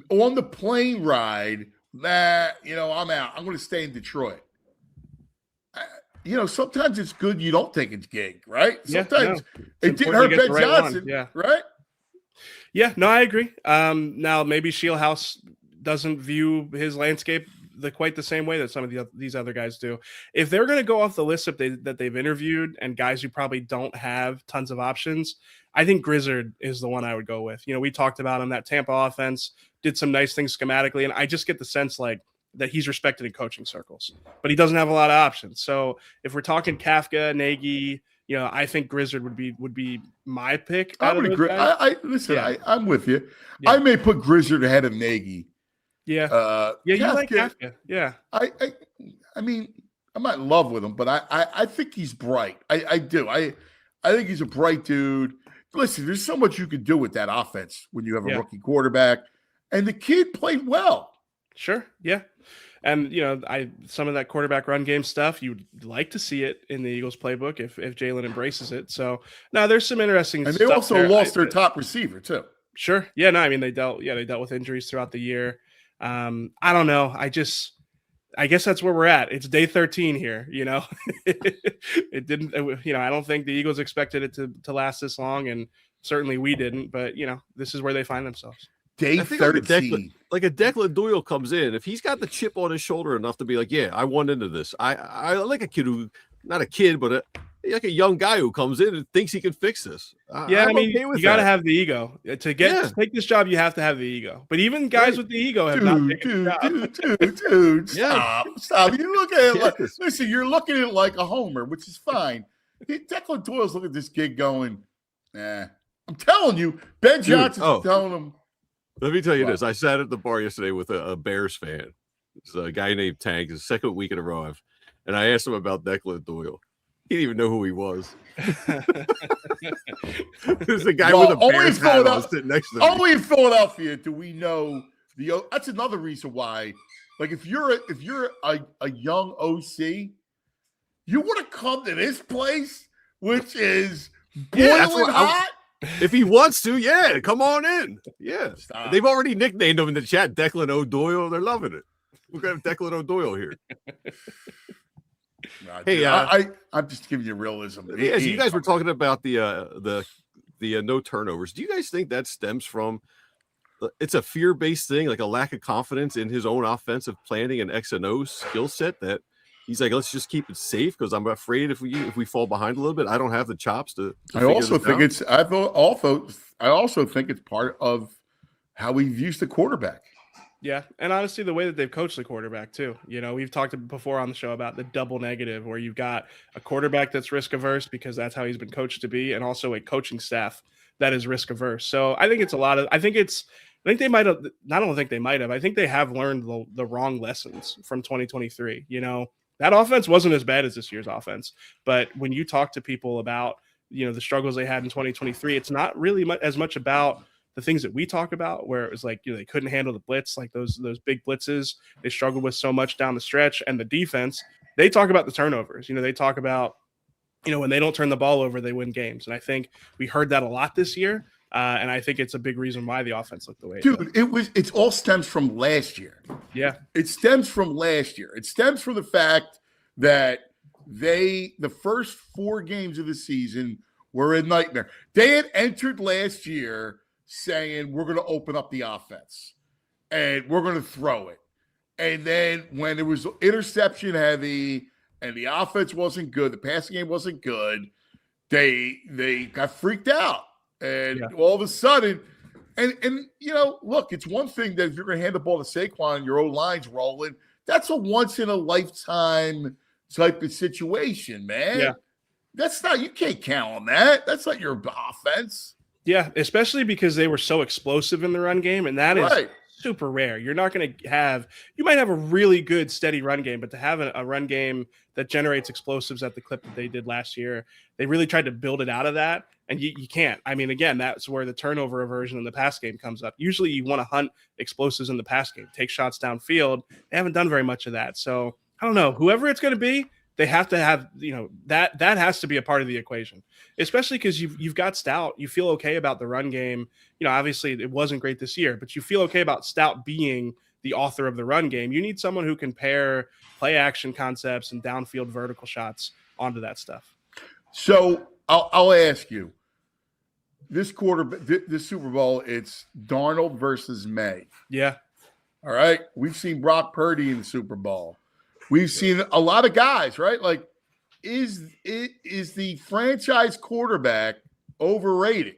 On the plane ride, I'm out. I'm going to stay in Detroit. Sometimes it's good you don't take a gig, right? Sometimes it didn't hurt Ben Johnson, right? Yeah, no, I agree. Now, maybe Shieldhouse doesn't view his landscape quite the same way that some of these other guys do. If they're going to go off the list that they've interviewed and guys who probably don't have tons of options, I think Grizzard is the one I would go with. We talked about him, that Tampa offense did some nice things schematically, and I just get the sense that he's respected in coaching circles, but he doesn't have a lot of options. So if we're talking Kafka, Nagy, I think Grizzard would be my pick. I'm with you. Yeah. I may put Grizzard ahead of Nagy. Yeah. You like Kafka. Yeah. I mean, I'm not in love with him, but I think he's bright. I do. I think he's a bright dude. Listen, there's so much you can do with that offense when you have a rookie quarterback, and the kid played well. Sure. Yeah. And, some of that quarterback run game stuff, you'd like to see it in the Eagles playbook if Jalen embraces it. So, no, there's some interesting stuff. And they also lost their top receiver, too. Sure. Yeah, no, I mean, they dealt with injuries throughout the year. I don't know. I guess that's where we're at. It's day 13 here, It didn't, I don't think the Eagles expected it to last this long, and certainly we didn't, but, this is where they find themselves. Day I think like 13. a Declan Doyle comes in, if he's got the chip on his shoulder enough to be like, yeah, I won into this. I like a kid who, not a kid, but like a young guy who comes in and thinks he can fix this. Yeah, I'm I mean, okay with you got to that. have the ego to to take this job. You have to have the ego. But even guys with the ego have not taken the job. Dude, Yeah. stop. You look at it like, Yes. listen, you're looking at it like a homer, which is fine. Declan Doyle's looking at this gig going, I'm telling you, Ben Johnson's telling him. Let me tell you this. I sat at the bar yesterday with a Bears fan. It's a guy named Tank. It's the second week in a row. And I asked him about Declan Doyle. He didn't even know who he was. There's a guy with a Bears hat on sitting next to me. Only in Philadelphia do we know that's another reason why. Like if you're a young OC, you want to come to this place, which is boiling hot. If he wants to, yeah, come on in. Yeah. Stop. They've already nicknamed him in the chat Declan O'Doyle. They're loving it. We're going to have Declan O'Doyle here. Hey, I'm just giving you realism. Yeah, so you guys were talking about the no turnovers. Do you guys think that stems from it's a fear-based thing, like a lack of confidence in his own offensive planning and X and O skill set that he's like, let's just keep it safe because I'm afraid if we fall behind a little bit, I don't have the chops to I also think it's part of how he views the quarterback. Yeah, and honestly, the way that they've coached the quarterback too. You know, we've talked before on the show about the double negative, where you've got a quarterback that's risk averse because that's how he's been coached to be, and also a coaching staff that is risk averse. So I think it's a lot of. I think they might have. I don't think they might have. I think they have learned the wrong lessons from 2023. You know, that offense wasn't as bad as this year's offense, but when you talk to people about the struggles they had in 2023, it's not really as much about the things that we talk about, where it was like, they couldn't handle the blitz, like those big blitzes they struggled with so much down the stretch, and the defense. They talk about the turnovers. They talk about, when they don't turn the ball over, they win games. And I think we heard that a lot this year. And I think it's a big reason why the offense looked the way it did. It all stems from last year. Yeah. It stems from last year. It stems from the fact that the first 4 games of the season were a nightmare. They had entered last year saying we're going to open up the offense and we're going to throw it. And then when it was interception heavy and the offense wasn't good, the passing game wasn't good, they got freaked out. And all of a sudden, and look, it's one thing that if you're going to hand the ball to Saquon and your own line's rolling, that's a once in a lifetime type of situation, man. Yeah. That's not, you can't count on that. That's not your offense. Yeah, especially because they were so explosive in the run game, and that is super rare. You're not going to have – you might have a really good, steady run game, but to have a run game that generates explosives at the clip that they did last year, they really tried to build it out of that, and you can't. I mean, again, that's where the turnover aversion in the pass game comes up. Usually you want to hunt explosives in the pass game, take shots downfield. They haven't done very much of that. So, I don't know. Whoever it's going to be, they have to have, that has to be a part of the equation, especially because you've got Stout. You feel okay about the run game. Obviously it wasn't great this year, but you feel okay about Stout being the author of the run game. You need someone who can pair play action concepts and downfield vertical shots onto that stuff. So I'll ask you, this Super Bowl, it's Darnold versus May. Yeah. All right. We've seen Brock Purdy in the Super Bowl. We've seen a lot of guys, right? Like, is the franchise quarterback overrated?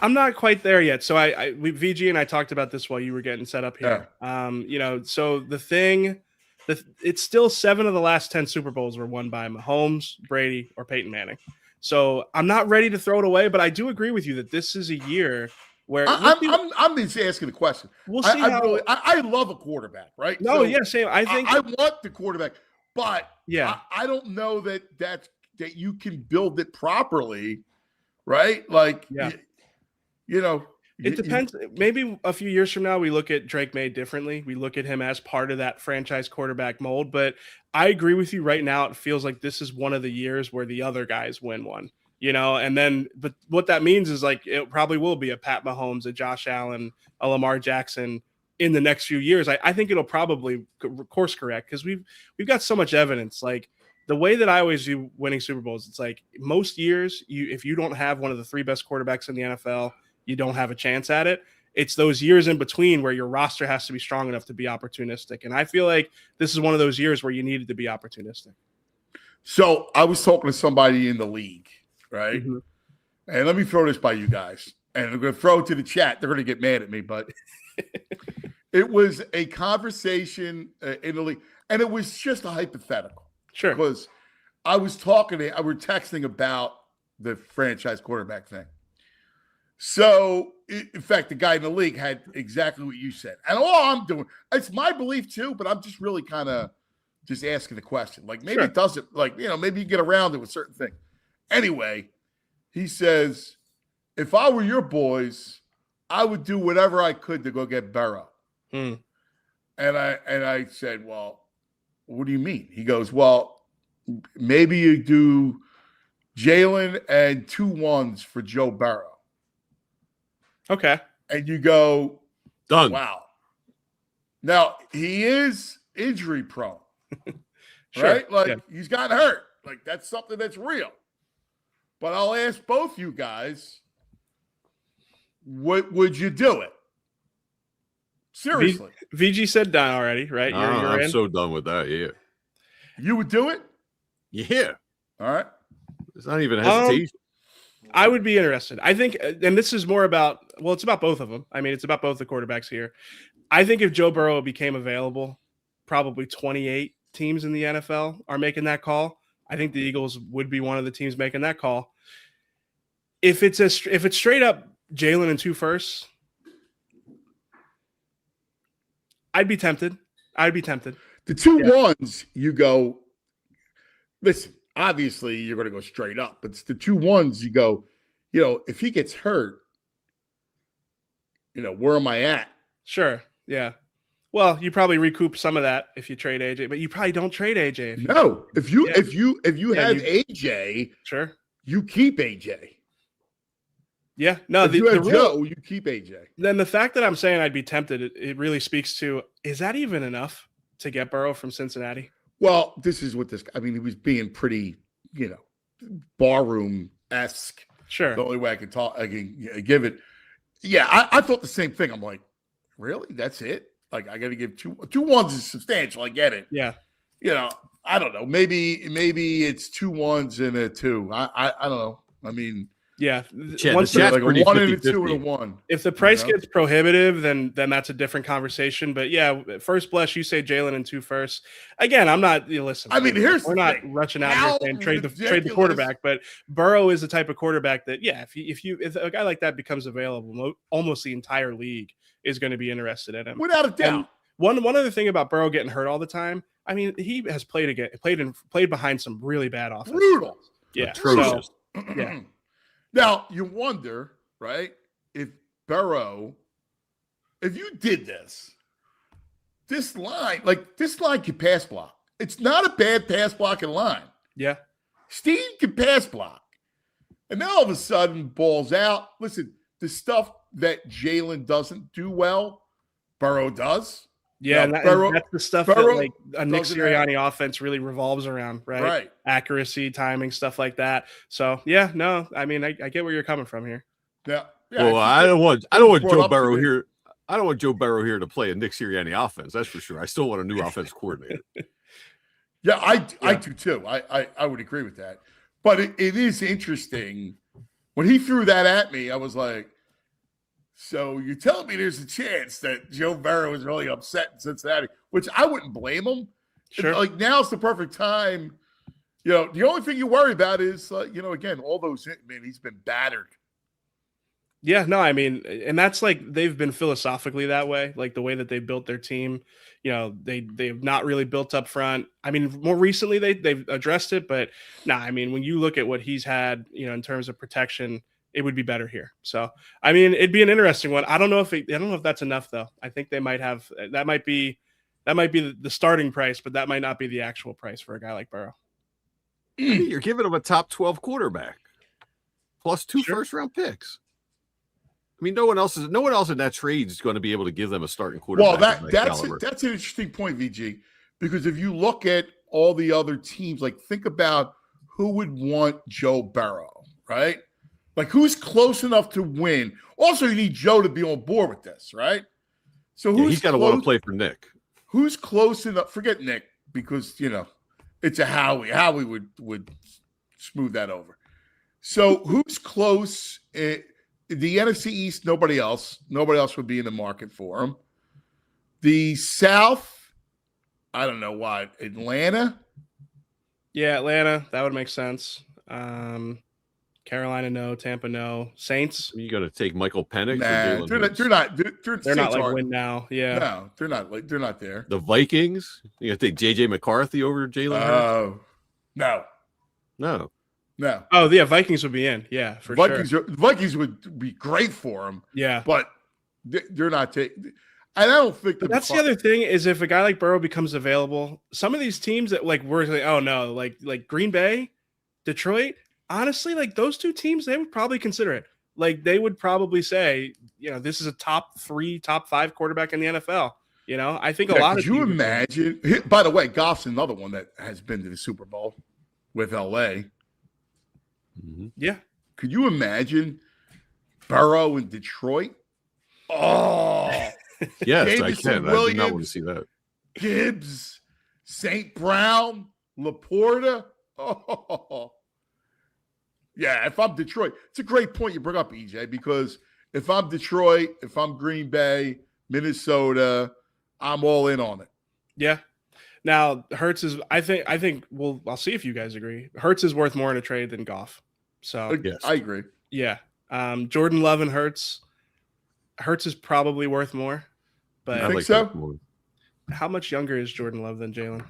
I'm not quite there yet. So VG and I talked about this while you were getting set up here. Yeah. So it's still 7 of the last 10 Super Bowls were won by Mahomes, Brady, or Peyton Manning. So I'm not ready to throw it away, but I do agree with you that this is a year where I'm just asking the question. We'll see. I love a quarterback, right? No, yeah, same. I think I want the quarterback, but yeah, I don't know that you can build it properly, right? Like, it depends. Maybe a few years from now, we look at Drake May differently. We look at him as part of that franchise quarterback mold. But I agree with you right now. It feels like this is one of the years where the other guys win one. And then, but what that means is like, it probably will be a Pat Mahomes, a Josh Allen, a Lamar Jackson in the next few years. I think it'll probably course correct because we've got so much evidence. Like the way that I always do winning Super Bowls, it's like most years, if you don't have one of the 3 best quarterbacks in the NFL, you don't have a chance at it. It's those years in between where your roster has to be strong enough to be opportunistic. And I feel like this is one of those years where you needed to be opportunistic. So I was talking to somebody in the league, right? Mm-hmm. And let me throw this by you guys. And I'm going to throw it to the chat. They're going to get mad at me, but it was a conversation in the league. And it was just a hypothetical. Sure. Because I was talking to, I were texting about the franchise quarterback thing. So, in fact, the guy in the league had exactly what you said. And all I'm doing, it's my belief too, but I'm just really kind of just asking the question. Like, maybe it doesn't, like, maybe you get around it with certain things. Anyway, he says, if I were your boys, I would do whatever I could to go get Burrow. And I said, well, what do you mean? He goes, well, maybe you do Jalen and 2 1s for Joe Burrow. Okay. And you go, done. Wow. Now, he is injury prone, Sure. right? Like, he's gotten hurt. Like, that's something that's real. But I'll ask both you guys, would you do it? Seriously. VG said done already, right? I'm so done with that. Yeah. You would do it? Yeah. All right. It's not even a hesitation. I would be interested. I think, and this is more about, well, it's about both of them. I mean, it's about both the quarterbacks here. I think if Joe Burrow became available, probably 28 teams in the NFL are making that call. I think the Eagles would be one of the teams making that call. If it's straight up Jalen and 2 firsts, I'd be tempted. The 2 1s, you go, listen, obviously you're going to go straight up, but it's the 2 1s you go, if he gets hurt, where am I at? Sure. Yeah. Well, you probably recoup some of that if you trade AJ, but you probably don't trade AJ. No, if you have AJ, sure, you keep AJ. Yeah, no, if you have Joe, you keep AJ. Then the fact that I'm saying I'd be tempted, it really speaks to, is that even enough to get Burrow from Cincinnati? Well, this is what he was being pretty, barroom-esque. Sure. The only way I can give it. Yeah, I thought the same thing. I'm like, really? That's it? Like, I got to give 2 1s is substantial. I get it. Yeah. I don't know. Maybe it's 2 1s and a 2. I don't know. I mean, yeah. Once like a 1 and a 2 and a 1. If the price gets prohibitive, then that's a different conversation. But yeah, first blush, you say Jalen and 2 firsts. Again, I'm not. Listen, I mean, we're not rushing out here saying trade the quarterback, but Burrow is the type of quarterback that if a guy like that becomes available, almost the entire league is going to be interested in him without a doubt. And one other thing about Burrow getting hurt all the time, I mean, he has played behind some really bad offense. Brutal. Yeah. Atrocious. So, yeah. Now, you wonder, right, if you did this line can pass block. It's not a bad pass blocking line. Yeah. Steve can pass block. And then all of a sudden, ball's out. Listen, the stuff that Jalen doesn't do well, Burrow does. Yeah, and that's the stuff that like a Nick Sirianni offense really revolves around, right? Right. Accuracy, timing, stuff like that. So yeah, no, I mean, I get where you're coming from here. Yeah. Well, I don't want Joe Burrow here. I don't want Joe Burrow here to play a Nick Sirianni offense. That's for sure. I still want a new offense coordinator. Yeah, I do too. I would agree with that. But it is interesting. When he threw that at me, I was like, so you're telling me there's a chance that Joe Burrow is really upset in Cincinnati, which I wouldn't blame him. Sure. Like, now's the perfect time. The only thing you worry about is, again, all those, man, he's been battered. Yeah, no, I mean, and that's like they've been philosophically that way, like the way that they built their team. They've not really built up front. I mean, more recently they've addressed it, but I mean, when you look at what he's had, in terms of protection, it would be better here. So, I mean, it'd be an interesting one. I don't know if that's enough though. I think they might have that might be the starting price, but that might not be the actual price for a guy like Burrow. You're giving him a top 12 quarterback plus 2 first-round picks. I mean, no one else in that trade is going to be able to give them a starting quarterback. Well, that's an interesting point, VG, because if you look at all the other teams, like think about who would want Joe Burrow, right? Like, who's close enough to win? Also, you need Joe to be on board with this, right? So Yeah, who's he's got to want to play for Nick. Who's close enough? Forget Nick, because it's a Howie. Howie would smooth that over. So who's close? The NFC East, nobody else. Nobody else would be in the market for him. The South, I don't know why. Atlanta? Yeah, Atlanta. That would make sense. Carolina, no. Tampa, no. Saints. You got to take Michael Penix. Nah, or they're Hurts. not. They're not like win now. Yeah. No, they're not. They're not there. The Vikings. You got to take JJ McCarthy over Jalen Hurts. No. Oh, yeah. Vikings would be in. Yeah, for sure. Vikings would be great for them. Yeah, but they're not taking. And I don't think that's the other thing is if a guy like Burrow becomes available, some of these teams that like we're like, oh no, like Green Bay, Detroit. Honestly, like those two teams, they would probably consider it. Like they would probably say, this is a top 3, top 5 quarterback in the NFL. I think a lot of. Could you imagine? By the way, Goff's another one that has been to the Super Bowl with LA. Mm-hmm. Yeah. Could you imagine Burrow in Detroit? Oh, yes, Jameson I can. Williams, I do not want to see that. Gibbs, St. Brown, Laporta. Oh, yeah. If I'm Detroit, it's a great point you bring up, EJ, because if I'm Detroit, if I'm Green Bay, Minnesota, I'm all in on it. Yeah. Now Hurts is. I think. Well, I'll see if you guys agree. Hurts is worth more in a trade than Goff. So yes. I agree. Yeah. Jordan Love and Hurts. Hurts is probably worth more. But I think so. How much younger is Jordan Love than Jalen?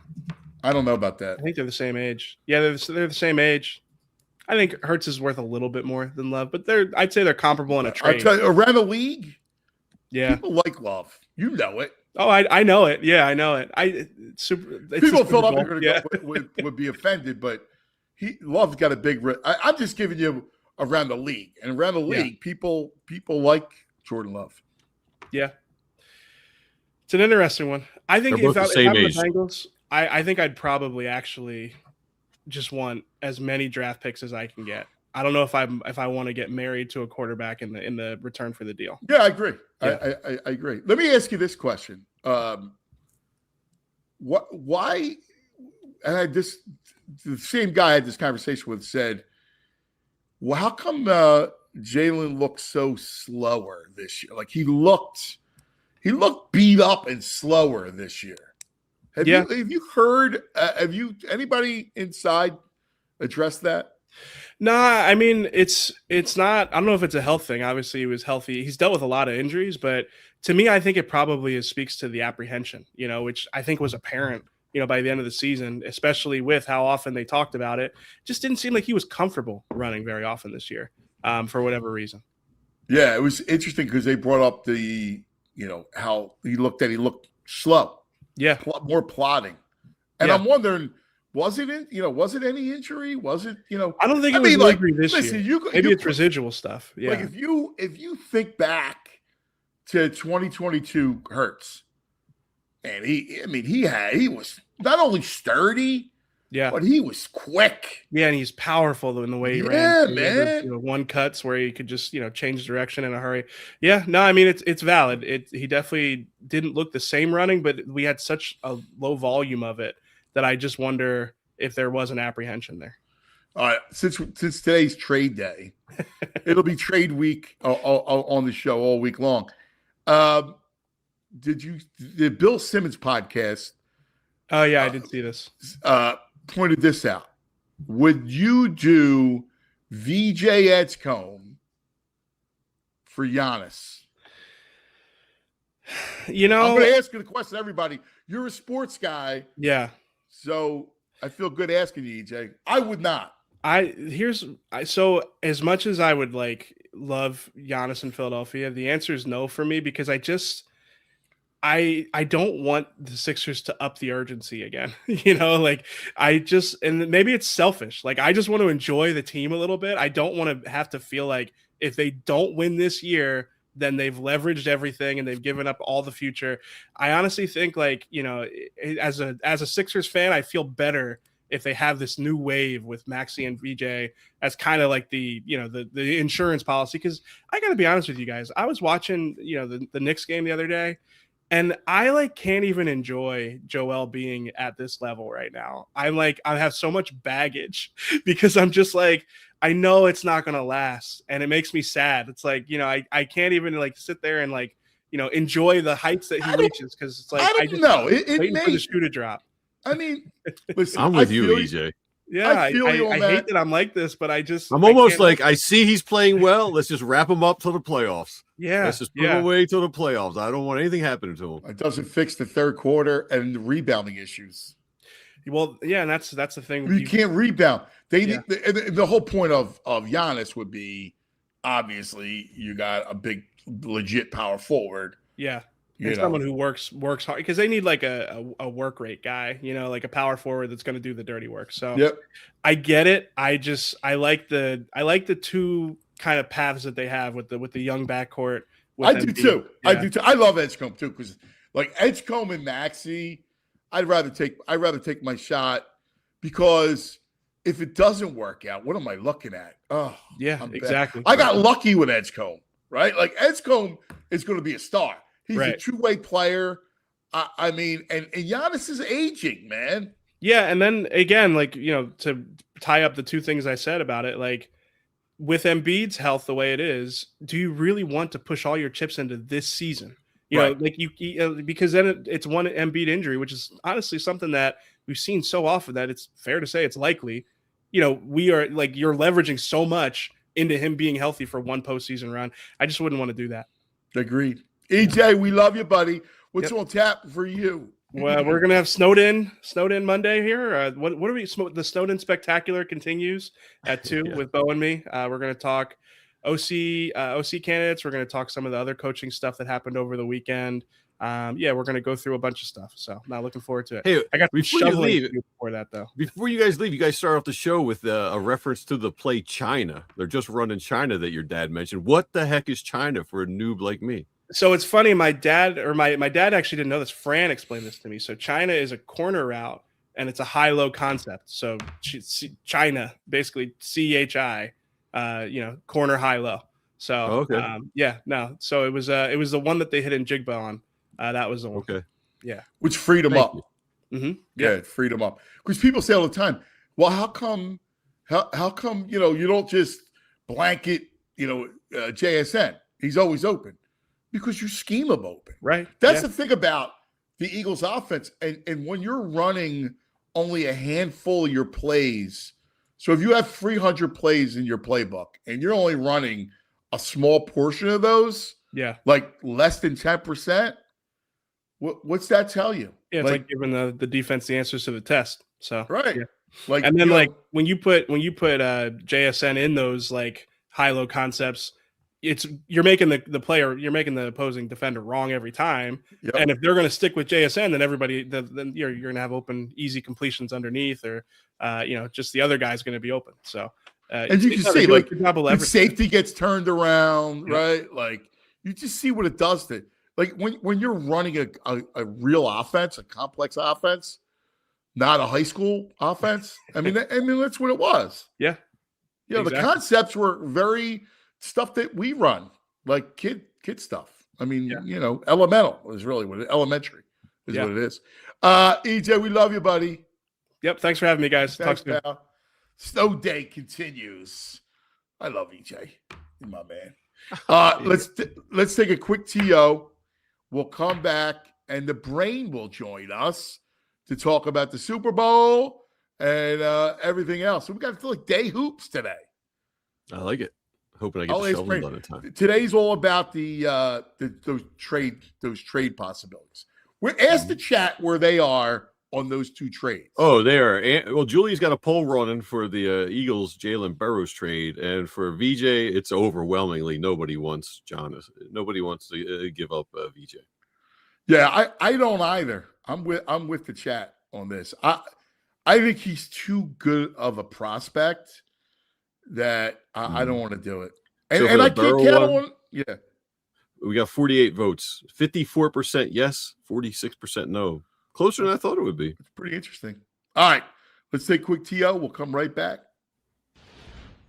I don't know about that. I think they're the same age. Yeah, they're the same age. I think Hurts is worth a little bit more than Love, but I'd say they're comparable in a trade. I'll tell you, around the league, yeah, people like Love. You know it. Oh, I know it. Yeah, I know it. People in Philadelphia would be offended, but Love's got a big. I'm just giving you around the league, and around the league, people like Jordan Love. Yeah, it's an interesting one. I think if I'm the Bengals, I think I'd probably actually just want as many draft picks as I can get. I don't know if I want to get married to a quarterback in the return for the deal. Yeah, I agree. Yeah. I agree. Let me ask you this question: why? And the same guy I had this conversation with said, "Well, how come Jalen looked so slower this year? Like he looked beat up and slower this year." Have you heard? Have anybody inside addressed that? Nah, I mean it's not. I don't know if it's a health thing. Obviously, he was healthy. He's dealt with a lot of injuries, but to me, I think it probably speaks to the apprehension. Which I think was apparent. By the end of the season, especially with how often they talked about it, just didn't seem like he was comfortable running very often this year, for whatever reason. Yeah, it was interesting because they brought up the how he looked slow. Yeah, more plodding, and I'm wondering. Was it any injury? Was it, I don't think it was injury this year. Maybe it's residual stuff. Yeah. Like if you think back to 2022 Hurts, and he was not only sturdy, but he was quick. Yeah, and he's powerful in the way he ran. Yeah, man. One cuts where he could just change direction in a hurry. Yeah, no, I mean it's valid. He definitely didn't look the same running, but we had such a low volume of it that I just wonder if there was an apprehension there. All right, since today's trade day, it'll be trade week on the show all week long. The Bill Simmons podcast? Oh yeah, I did see this. Pointed this out. Would you do VJ Edgecombe for Giannis? I'm going to ask you the question, everybody. You're a sports guy. Yeah. So I feel good asking you, EJ. I would not. So as much as I would love Giannis in Philadelphia, the answer is no for me because I don't want the Sixers to up the urgency again. And maybe it's selfish. I just want to enjoy the team a little bit. I don't want to have to feel like if they don't win this year, then they've leveraged everything and they've given up all the future. I honestly think as a Sixers fan, I feel better if they have this new wave with Maxey and VJ as kind of like the insurance policy. Because I got to be honest with you guys, I was watching the Knicks game the other day, and I can't even enjoy Joel being at this level right now. I have so much baggage because I'm just I know it's not going to last, and it makes me sad. It's I can't even sit there and enjoy the heights that he reaches, because it's I don't know. Waiting for the shoe to drop. I mean, listen, I'm with you, EJ. Yeah, I hate that I'm like this, but I'm almost I see he's playing well. Let's just wrap him up till the playoffs. Yeah. Let's just put him away till the playoffs. I don't want anything happening to him. It doesn't fix the third quarter and the rebounding issues. Well, yeah, and that's the thing. You can't rebound. The whole point of Giannis would be, obviously, you got a big, legit power forward. Yeah. And someone who works hard, because they need a work rate guy, a power forward that's going to do the dirty work. So yep. I get it. I like the two kind of paths that they have with the young backcourt. I do too. Yeah. I do too. I love Edgecombe too, because Edgecombe and Maxey, I'd rather take my shot, because if it doesn't work out, what am I looking at? Oh, yeah, exactly. I got lucky with Edgecombe, right? Edgecombe is going to be a star. He's a two-way player. I mean, and Giannis is aging, man. Yeah, and then again, to tie up the two things I said about it, with Embiid's health the way it is, do you really want to push all your chips into this season? Because then it's one Embiid injury, which is honestly something that we've seen so often that it's fair to say it's likely. We are you're leveraging so much into him being healthy for one postseason run. I just wouldn't want to do that. Agreed. EJ, we love you, buddy. What's on tap for you? Well, we're gonna have snowed in Monday here. What are we? The Snowden Spectacular continues at 2 with Bo and me. We're gonna talk OC candidates. We're gonna talk some of the other coaching stuff that happened over the weekend. We're gonna go through a bunch of stuff. So not looking forward to it. Hey, I got before you leave, before that though. Before you guys leave, you guys start off the show with a reference to the play China. They're just running China that your dad mentioned. What the heck is China for a noob like me? So it's funny. My dad actually didn't know this. Fran explained this to me. So China is a corner route, and it's a high-low concept. So China, basically CHI, corner high-low. So So it was the one that they hit in Jigba on. That was the one. Okay. Yeah. Which freed him up. Mm-hmm. Yeah, it freed him up. Because people say all the time, well, how come you don't just blanket JSN? He's always open. Because you scheme him open. Right. That's the thing about the Eagles offense. And when you're running only a handful of your plays, so if you have 300 plays in your playbook and you're only running a small portion of those, less than 10%, what's that tell you? Yeah, it's like giving the defense the answers to the test. So right. Yeah. And then when you put JSN in those high-low concepts, you're making the opposing defender wrong every time. Yep. And if they're going to stick with JSN, then then you're going to have open, easy completions underneath, or just the other guy's going to be open. So and you can see the safety gets turned around, right? You just see what it does to when you're running a real offense, a complex offense, not a high school offense. I mean that's what it was. Yeah. Exactly. The concepts were very stuff that we run, like kid stuff. I mean, elemental is really what elementary is what it is. EJ, we love you, buddy. Yep. Thanks for having me, guys. Thanks, Talk soon. pal. Snow day continues. I love EJ. He's my man. Let's take a quick TO. We'll come back, and the brain will join us to talk about the Super Bowl and everything else. So we got day hoops today. I like it. Hoping I get the shoveling done in time. Today's all about those trade possibilities. We're asked the chat where they are on those two trades. Oh, they are. Well, Julie's got a poll running for the Eagles Jalen Burrows trade, and for VJ, it's overwhelmingly nobody wants Giannis. Nobody wants to give up VJ. Yeah, I don't either. I'm with the chat on this. I think he's too good of a prospect that I don't want to do it. And I can't count on. Yeah. We got 48 votes. 54% yes, 46% no. Closer than I thought it would be. It's pretty interesting. All right. Let's take a quick TO. We'll come right back.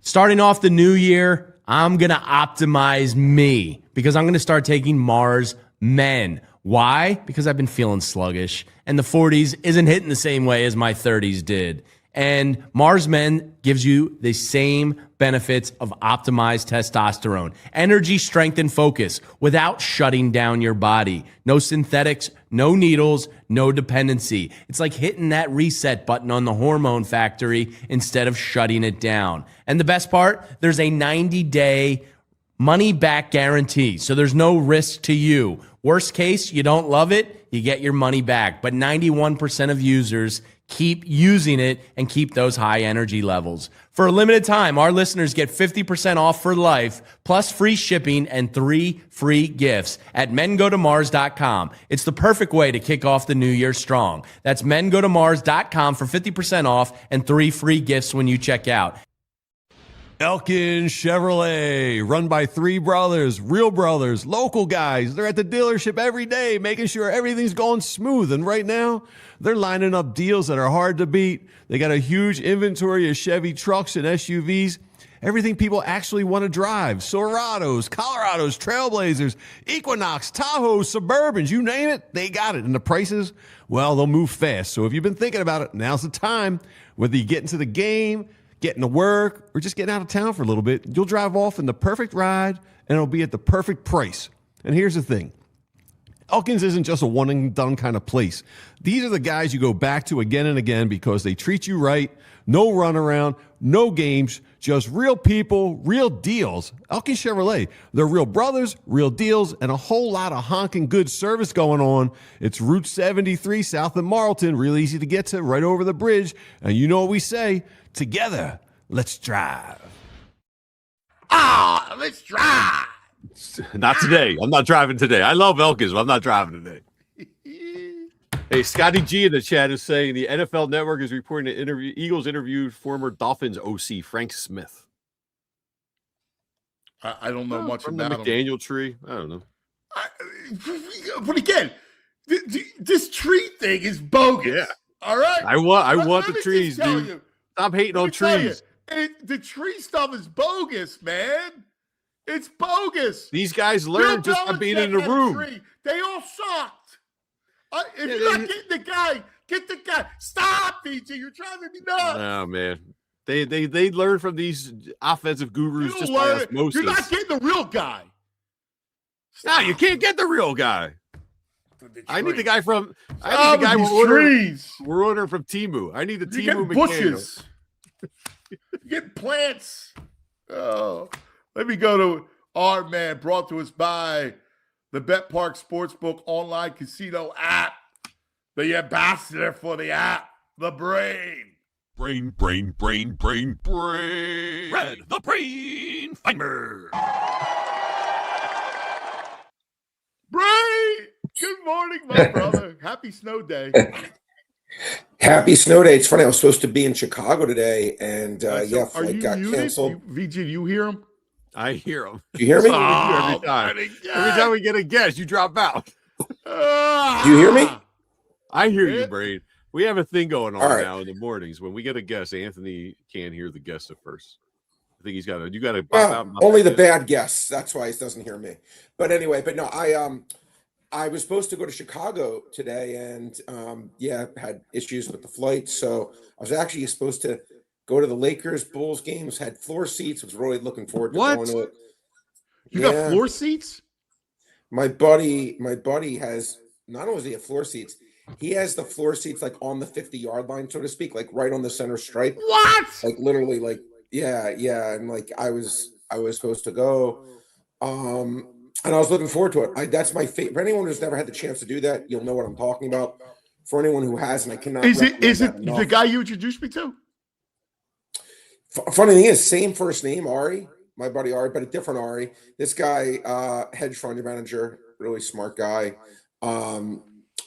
Starting off the new year, I'm going to optimize me because I'm going to start taking Mars Men. Why? Because I've been feeling sluggish, and the 40s isn't hitting the same way as my 30s did. And Mars Men gives you the same benefits of optimized testosterone, energy, strength, and focus without shutting down your body. No synthetics, no needles, no dependency. It's like hitting that reset button on the hormone factory instead of shutting it down. And the best part, there's a 90-day money-back guarantee, so there's no risk to you. Worst case, you don't love it, you get your money back. But 91% of users keep using it and keep those high energy levels. For a limited time, our listeners get 50% off for life, plus free shipping and 3 free gifts at mengotomars.com. It's the perfect way to kick off the new year strong. That's mengotomars.com for 50% off and 3 free gifts when you check out. Elkin Chevrolet, run by 3 brothers, real brothers, local guys. They're at the dealership every day, making sure everything's going smooth. And right now, they're lining up deals that are hard to beat. They got a huge inventory of Chevy trucks and SUVs, everything people actually want to drive. Silverados, Colorados, Trailblazers, Equinox, Tahoes, Suburbans, you name it, they got it. And the prices, well, they'll move fast. So if you've been thinking about it, now's the time. Whether you get into the game, getting to work, or just getting out of town for a little bit, you'll drive off in the perfect ride, and it'll be at the perfect price. And here's the thing. Elkins isn't just a one-and-done kind of place. These are the guys you go back to again and again because they treat you right, no runaround, no games, just real people, real deals. Elkins Chevrolet, they're real brothers, real deals, and a whole lot of honking good service going on. It's Route 73 south of Marlton, real easy to get to, right over the bridge. And you know what we say, together, let's drive. Let's drive. Not today. I'm not driving today. I love Elkins, but I'm not driving today. Hey, Scotty G in the chat is saying the NFL Network is reporting that Eagles interviewed former Dolphins OC Frank Smith. I don't know much from about the him. McDaniel tree. I don't know. But again, this tree thing is bogus. Yeah. All right. I want Let the me trees, just tell dude. you. Stop hating Let on me tell you, trees. the tree stuff is bogus, man. It's bogus. These guys learn just by being in the room. They all sucked. If you're not getting the guy, get the guy. Stop, BG. You're trying to be nuts. Oh man, they learn from these offensive gurus just by osmosis. You're not getting the real guy. No, you can't get the real guy. I need the guy from. I need the guy trees. We're ordering from Temu. I need the Temu McDaniel. Bushes. You get plants. Oh, let me go to our man. Brought to us by the Bet Park Sportsbook online casino app. The ambassador for the app, the brain. Brain. Red, the brain, Feinberg. Brain. Good morning, my brother. Happy snow day. Happy snow day. It's funny. I was supposed to be in Chicago today, and flight got canceled. VG, do you hear him? I hear him. Do you hear me? Every time we get a guest, you drop out. Do you hear me? I hear you, Brain. We have a thing going on right. now in the mornings. When we get a guest, Anthony can't hear the guest at first. I think you got to pop out. Only the bad guests. That's why he doesn't hear me. But anyway, no, I was supposed to go to Chicago today, and had issues with the flight. So I was actually supposed to go to the Lakers Bulls games. Had floor seats. Was really looking forward to going to it. You got floor seats? My buddy has not only does he have floor seats, he has the floor seats like on the 50-yard line, so to speak, like right on the center stripe. What? Like literally, like yeah, and like I was supposed to go, and I was looking forward to it. That's my favorite. For anyone who's never had the chance to do that, you'll know what I'm talking about. For anyone who hasn't, I cannot. Is it the guy you introduced me to? Funny thing is, same first name, Ari, my buddy Ari, but a different Ari. This guy, hedge fund manager, really smart guy,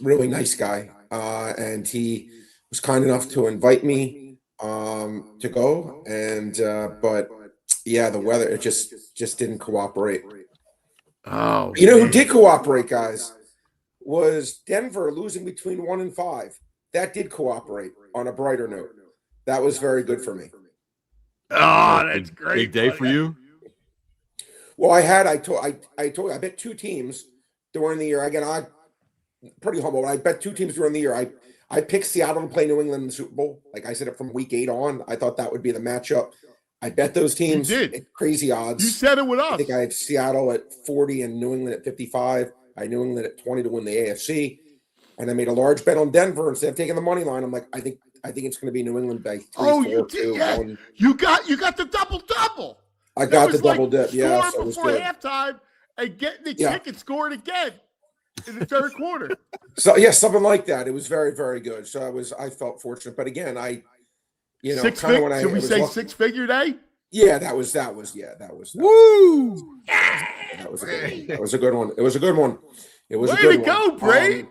really nice guy, and he was kind enough to invite me to go. And but yeah, the weather it just didn't cooperate. Oh, you know who did cooperate, guys? Was Denver losing between 1 and 5. That did cooperate on a brighter note. That was very good for me. Oh, that's great. Big day for you. Well, I bet 2 teams during the year. Again, I'm pretty humble. But I bet 2 teams during the year. I picked Seattle to play New England in the Super Bowl. Like I said it from week 8 on. I thought that would be the matchup. I bet those teams at crazy odds. You said it with us. I think I had Seattle at 40 and New England at 55. I had New England at 20 to win the AFC. And I made a large bet on Denver instead of taking the money line. I'm like, I think it's going to be New England by 3, 4, you 2, did. Yeah. 1. You got the double. I got the double dip. Yeah, scoring so it was before good. halftime and getting the ticket scored again in the third quarter. So yeah, something like that. It was very, very good. So I felt fortunate. But again, Should we say 6-figure day? Yeah, that was. Woo! That was a good one. It was a good one. It was Way a good to go, one. Braid.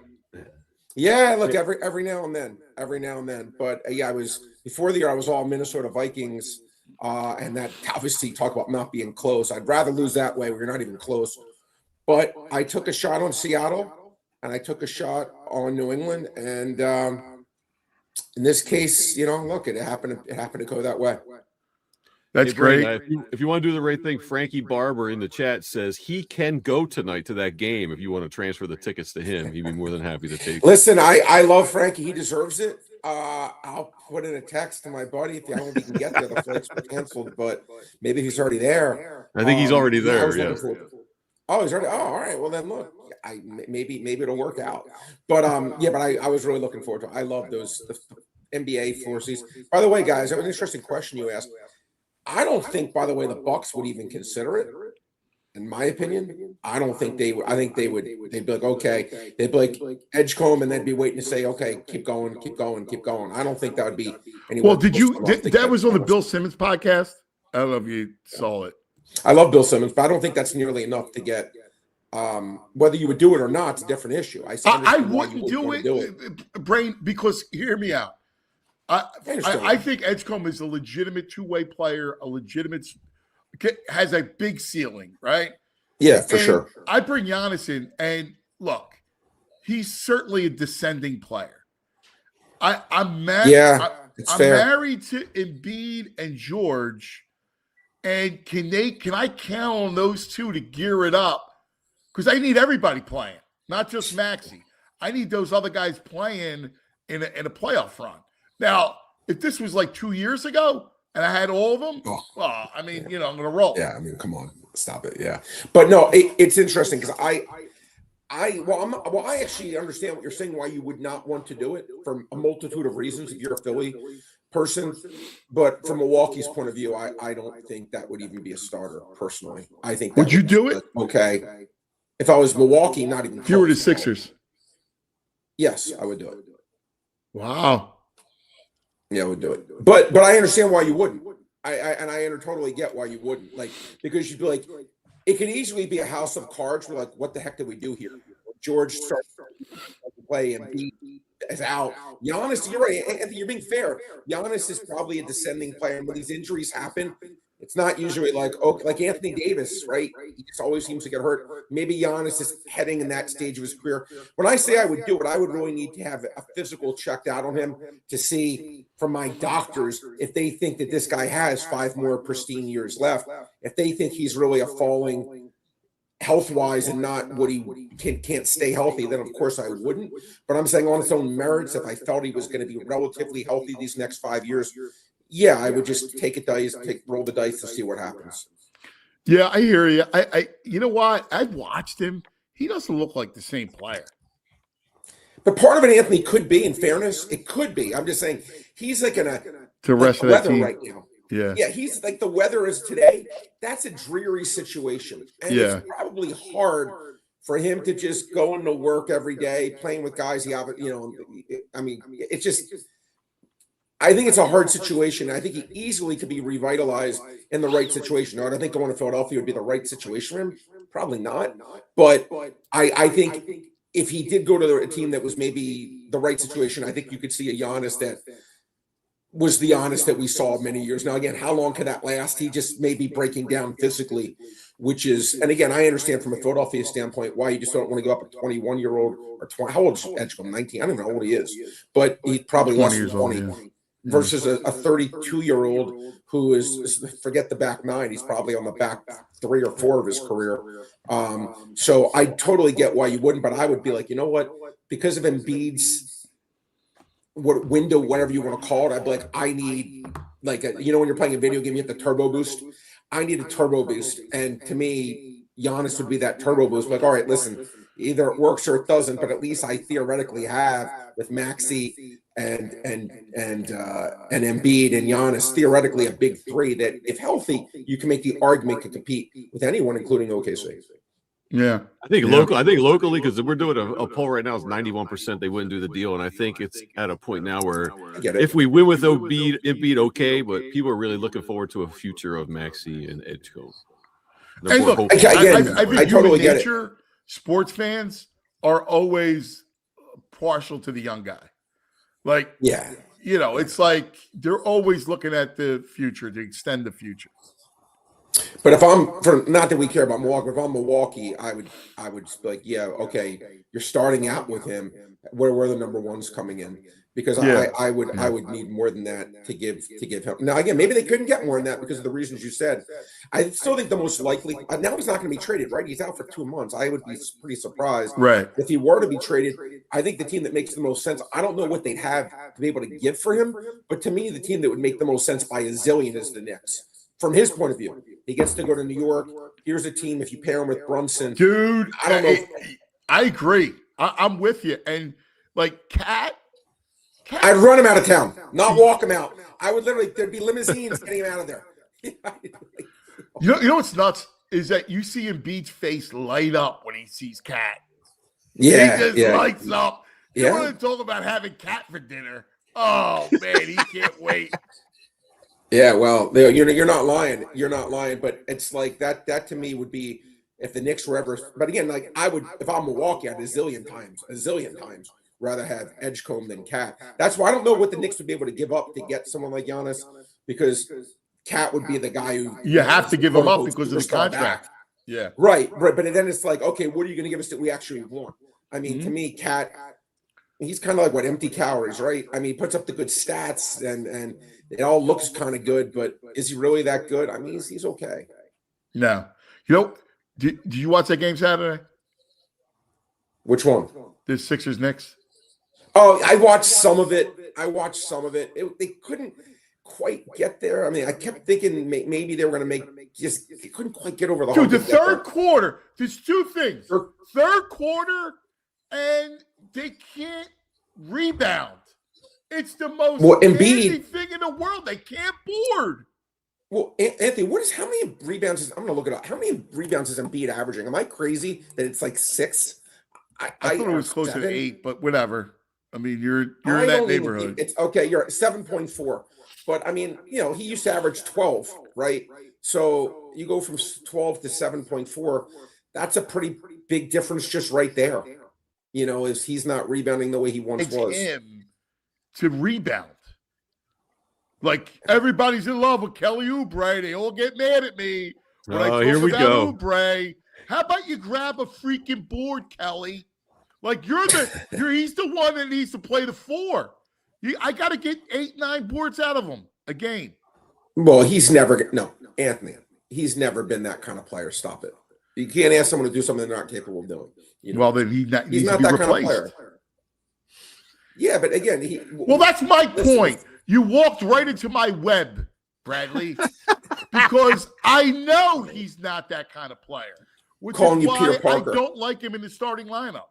Yeah, look, every now and then. But I was before the year. I was all Minnesota Vikings, and that obviously talk about not being close. I'd rather lose that way. We're not even close. But I took a shot on Seattle, and I took a shot on New England, and in this case, look, it happened to go that way. That's great. If you want to do the right thing, Frankie Barber in the chat says he can go tonight to that game. If you want to transfer the tickets to him, he'd be more than happy to take. Listen, I love Frankie. He deserves it. I'll put in a text to my buddy if I don't think he can get there. The flights were canceled, but maybe he's already there. I think he's already there. Yeah. Oh, he's already. Oh, all right. Well, then look, maybe it'll work out. But I was really looking forward to it. I love the NBA floor seats. By the way, guys, that was an interesting question you asked. I don't think, by the way, the Bucks would even consider it. In my opinion, I don't think they would. I think they'd be like, okay, they'd be like Edgecombe, and they'd be waiting to say, okay, keep going. I don't think that would be anywhere. Well, that was on the Bill Simmons podcast? I don't know if you saw it. I love Bill Simmons, but I don't think that's nearly enough to get. Whether you would do it or not, it's a different issue. I wouldn't do it, Brain, because hear me out. I think Edgecombe is a legitimate two-way player, has a big ceiling, right? Yeah, for sure. I bring Giannis in, and look, he's certainly a descending player. I'm married. Yeah, I'm married to Embiid and George, and can I count on those two to gear it up? Because I need everybody playing, not just Maxey. I need those other guys playing in a playoff run. Now, if this was like 2 years ago and I had all of them, I'm going to roll. Yeah, I mean, come on, stop it. Yeah, but no, it's interesting because I actually understand what you're saying. Why you would not want to do it for a multitude of reasons if you're a Philly person, but from Milwaukee's point of view, I don't think that would even be a starter personally. I think. Would you do it? Okay, if I was Milwaukee, not even. If you were the Sixers. Yes, I would do it. Wow. Yeah, I would do it. But I understand why you wouldn't. I totally get why you wouldn't. Like, because you'd be like, it could easily be a house of cards. We're like, what the heck did we do here? George starts to play and B is out. Giannis, you're right. Anthony, you're being fair. Giannis is probably a descending player. And when these injuries happen, it's not usually like Anthony Davis, right? He just always seems to get hurt. Maybe Giannis is heading in that stage of his career. When I say I would do it, I would really need to have a physical checked out on him to see from my doctors if they think that this guy has 5 more pristine years left. If they think he's really a falling health-wise and not what he can't stay healthy, then of course I wouldn't. But I'm saying on its own merits, if I felt he was going to be relatively healthy these next 5 years, yeah, I would just roll the dice to see what happens. Yeah, I hear you. I you know what? I've watched him. He doesn't look like the same player. But part of it, Anthony, could be, in fairness, it could be. I'm just saying he's like in the rest of that team right now. Yeah, he's like the weather is today. That's a dreary situation, and it's probably hard for him to just go into work every day playing with guys. It's just. I think it's a hard situation. I think he easily could be revitalized in the right situation. I think going to Philadelphia would be the right situation for him. Probably not. But I think if he did go to a team that was maybe the right situation, I think you could see a Giannis that was the Giannis that we saw many years. Now, again, how long can that last? He just may be breaking down physically, which is, and again, I understand from a Philadelphia standpoint why you just don't want to go up a 21-year-old or 20. How old is Edgecombe? 19. I don't even know how old he is, but he probably wants 20. versus a 32-year-old who is, forget the back 9, he's probably on the back 3 or 4 of his career. So I totally get why you wouldn't, but I would be like, you know what? Because of Embiid's window, whatever you want to call it, I'd be like, I need like when you're playing a video game, you have the turbo boost. I need a turbo boost, and to me, Giannis would be that turbo boost. Like, all right, listen, either it works or it doesn't, but at least I theoretically have with Maxey and Embiid and Giannis theoretically a big 3 that, if healthy, you can make the argument to compete with anyone, including OKC. Yeah, I think locally, because we're doing a poll right now, is 91% they wouldn't do the deal, and I think it's at a point now where if we win with Embiid, it'd be okay, but people are really looking forward to a future of Maxey and Edgecombe. And look, I totally get it. Sports fans are always partial to the young guy. Like, it's like they're always looking at the future to extend the future. But if not that we care about Milwaukee, if I'm Milwaukee, I would be like, yeah, okay, you're starting out with him. Where were the number ones coming in? Because I would need more than that to give him. Now again, maybe they couldn't get more than that because of the reasons you said. I still think the most likely now he's not going to be traded, right? He's out for 2 months. I would be pretty surprised, right, if he were to be traded. I think the team that makes the most sense. I don't know what they'd have to be able to give for him, but to me, the team that would make the most sense by a zillion is the Knicks. From his point of view, he gets to go to New York. Here's a team. If you pair him with Brunson, dude, I don't know. I agree. I'm with you. And like Cat, I'd run him out of town, not walk him out. I would literally, there'd be limousines getting him out of there. You know what's nuts is that you see Embiid's face light up when he sees Cat. Yeah, he just lights up. You want to talk about having Cat for dinner? Oh man, he can't wait. Yeah, well, you're not lying. You're not lying, but it's like that to me would be if the Knicks were ever. But again, like I would, if I'm Milwaukee, I'd a zillion times rather have Edgecombe than Cat. That's why I don't know what the Knicks would be able to give up to get someone like Giannis, because Cat would be the guy who you have to give him up because of the contract. Yeah, right. But then it's like, okay, what are you going to give us that we actually want? I mean, to me, Cat, he's kind of like empty calories, right? I mean, he puts up the good stats and it all looks kind of good, but is he really that good? I mean, he's okay. No. Did you watch that game Saturday? Which one? The Sixers Knicks. Oh, I watched some of it. They couldn't quite get there. I mean, I kept thinking maybe they were going to they couldn't quite get over the hump. Dude, the third quarter, there's 2 things. Third quarter, and they can't rebound. It's the most amazing thing in the world. They can't board. Well, Anthony, how many rebounds I'm going to look it up. How many rebounds is Embiid averaging? Am I crazy that it's like 6? I thought it was closer to 8, but whatever. I mean, you're in that neighborhood. It's okay. You're at 7.4. But I mean, he used to average 12, right? So you go from 12 to 7.4. That's a pretty big difference just right there. Is he's not rebounding the way he once was. Him to rebound. Like everybody's in love with Kelly Oubre. They all get mad at me when I talk here we about go. Oubre. How about you grab a freaking board, Kelly? Like he's the one that needs to play the 4. I got to get 8-9 boards out of him a game. Well, Anthony. He's never been that kind of player. Stop it. You can't ask someone to do something they're not capable of doing. Well, then he's not that kind of player. Yeah, but again, well, that's my point. You walked right into my web, Bradley, because I know he's not that kind of player. Which Calling is you why Peter Parker. I don't like him in the starting lineup.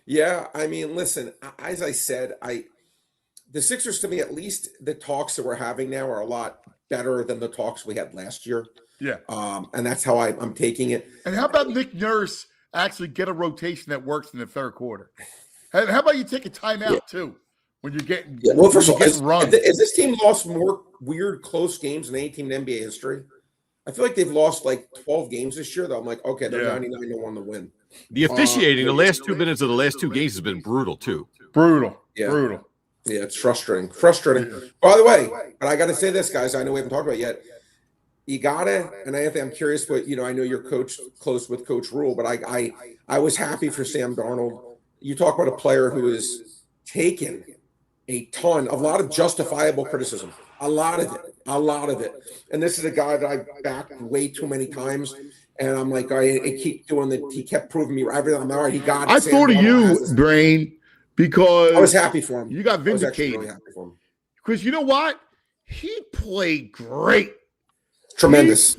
Yeah, I mean, listen, as I said, the Sixers, to me, at least the talks that we're having now are a lot better than the talks we had last year. Yeah. And that's how I'm taking it. And how about Nick Nurse actually get a rotation that works in the third quarter? And how about you take a timeout too when you're getting well, first of all, run? Has this team lost more weird close games than any team in NBA history? I feel like they've lost like 12 games this year, though. I'm like, okay, they're 99-1 to win. The officiating, the last 2 minutes of the last 2 games has been brutal too. Brutal. Yeah, it's frustrating. Yeah. By the way, but I got to say this, guys. I know we haven't talked about it yet. You gotta, and I'm curious what I know you're close with Coach Rule, but I was happy for Sam Darnold. You talk about a player who is taken a ton, a lot of justifiable criticism, a lot of it. And this is a guy that I've backed way too many times. And I'm like, I keep doing that. He kept proving me right. I'm all right. He got it. I thought of you, Brain, because I was happy for him. You got I was actually vindicated. really happy for him. Because you know what? He played great. Tremendous.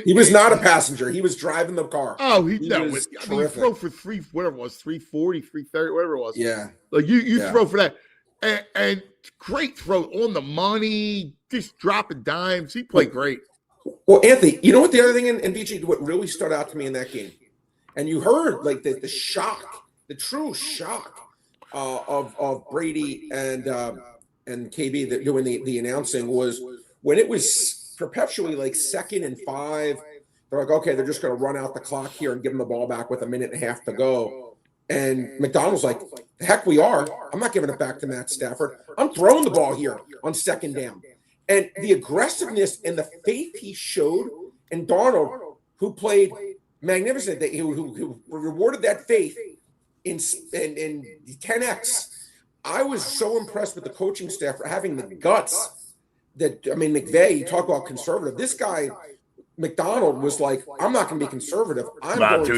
He was not a passenger. He was driving the car. Oh, he was he throw for 340, 330, whatever it was. Yeah. Like you throw for that. And great throw on the money, just dropping dimes. He played great. Well, Anthony, you know what the other thing in BG, what really stood out to me in that game, and you heard like the shock, the true shock of Brady and KB that doing the announcing was when it was perpetually like 2nd and 5. They're like, okay, they're just going to run out the clock here and give them the ball back with 1.5 minutes to go. And McDonald's like, the heck we are. I'm not giving it back to Matt Stafford. I'm throwing the ball here on 2nd down. And the aggressiveness and the faith he showed, and Darnold, who played magnificent, who rewarded that faith in 10x. I was so impressed with the coaching staff for having the guts that, I mean, McVay, you talk about conservative. This guy, McDonald, was like, I'm not going to be conservative.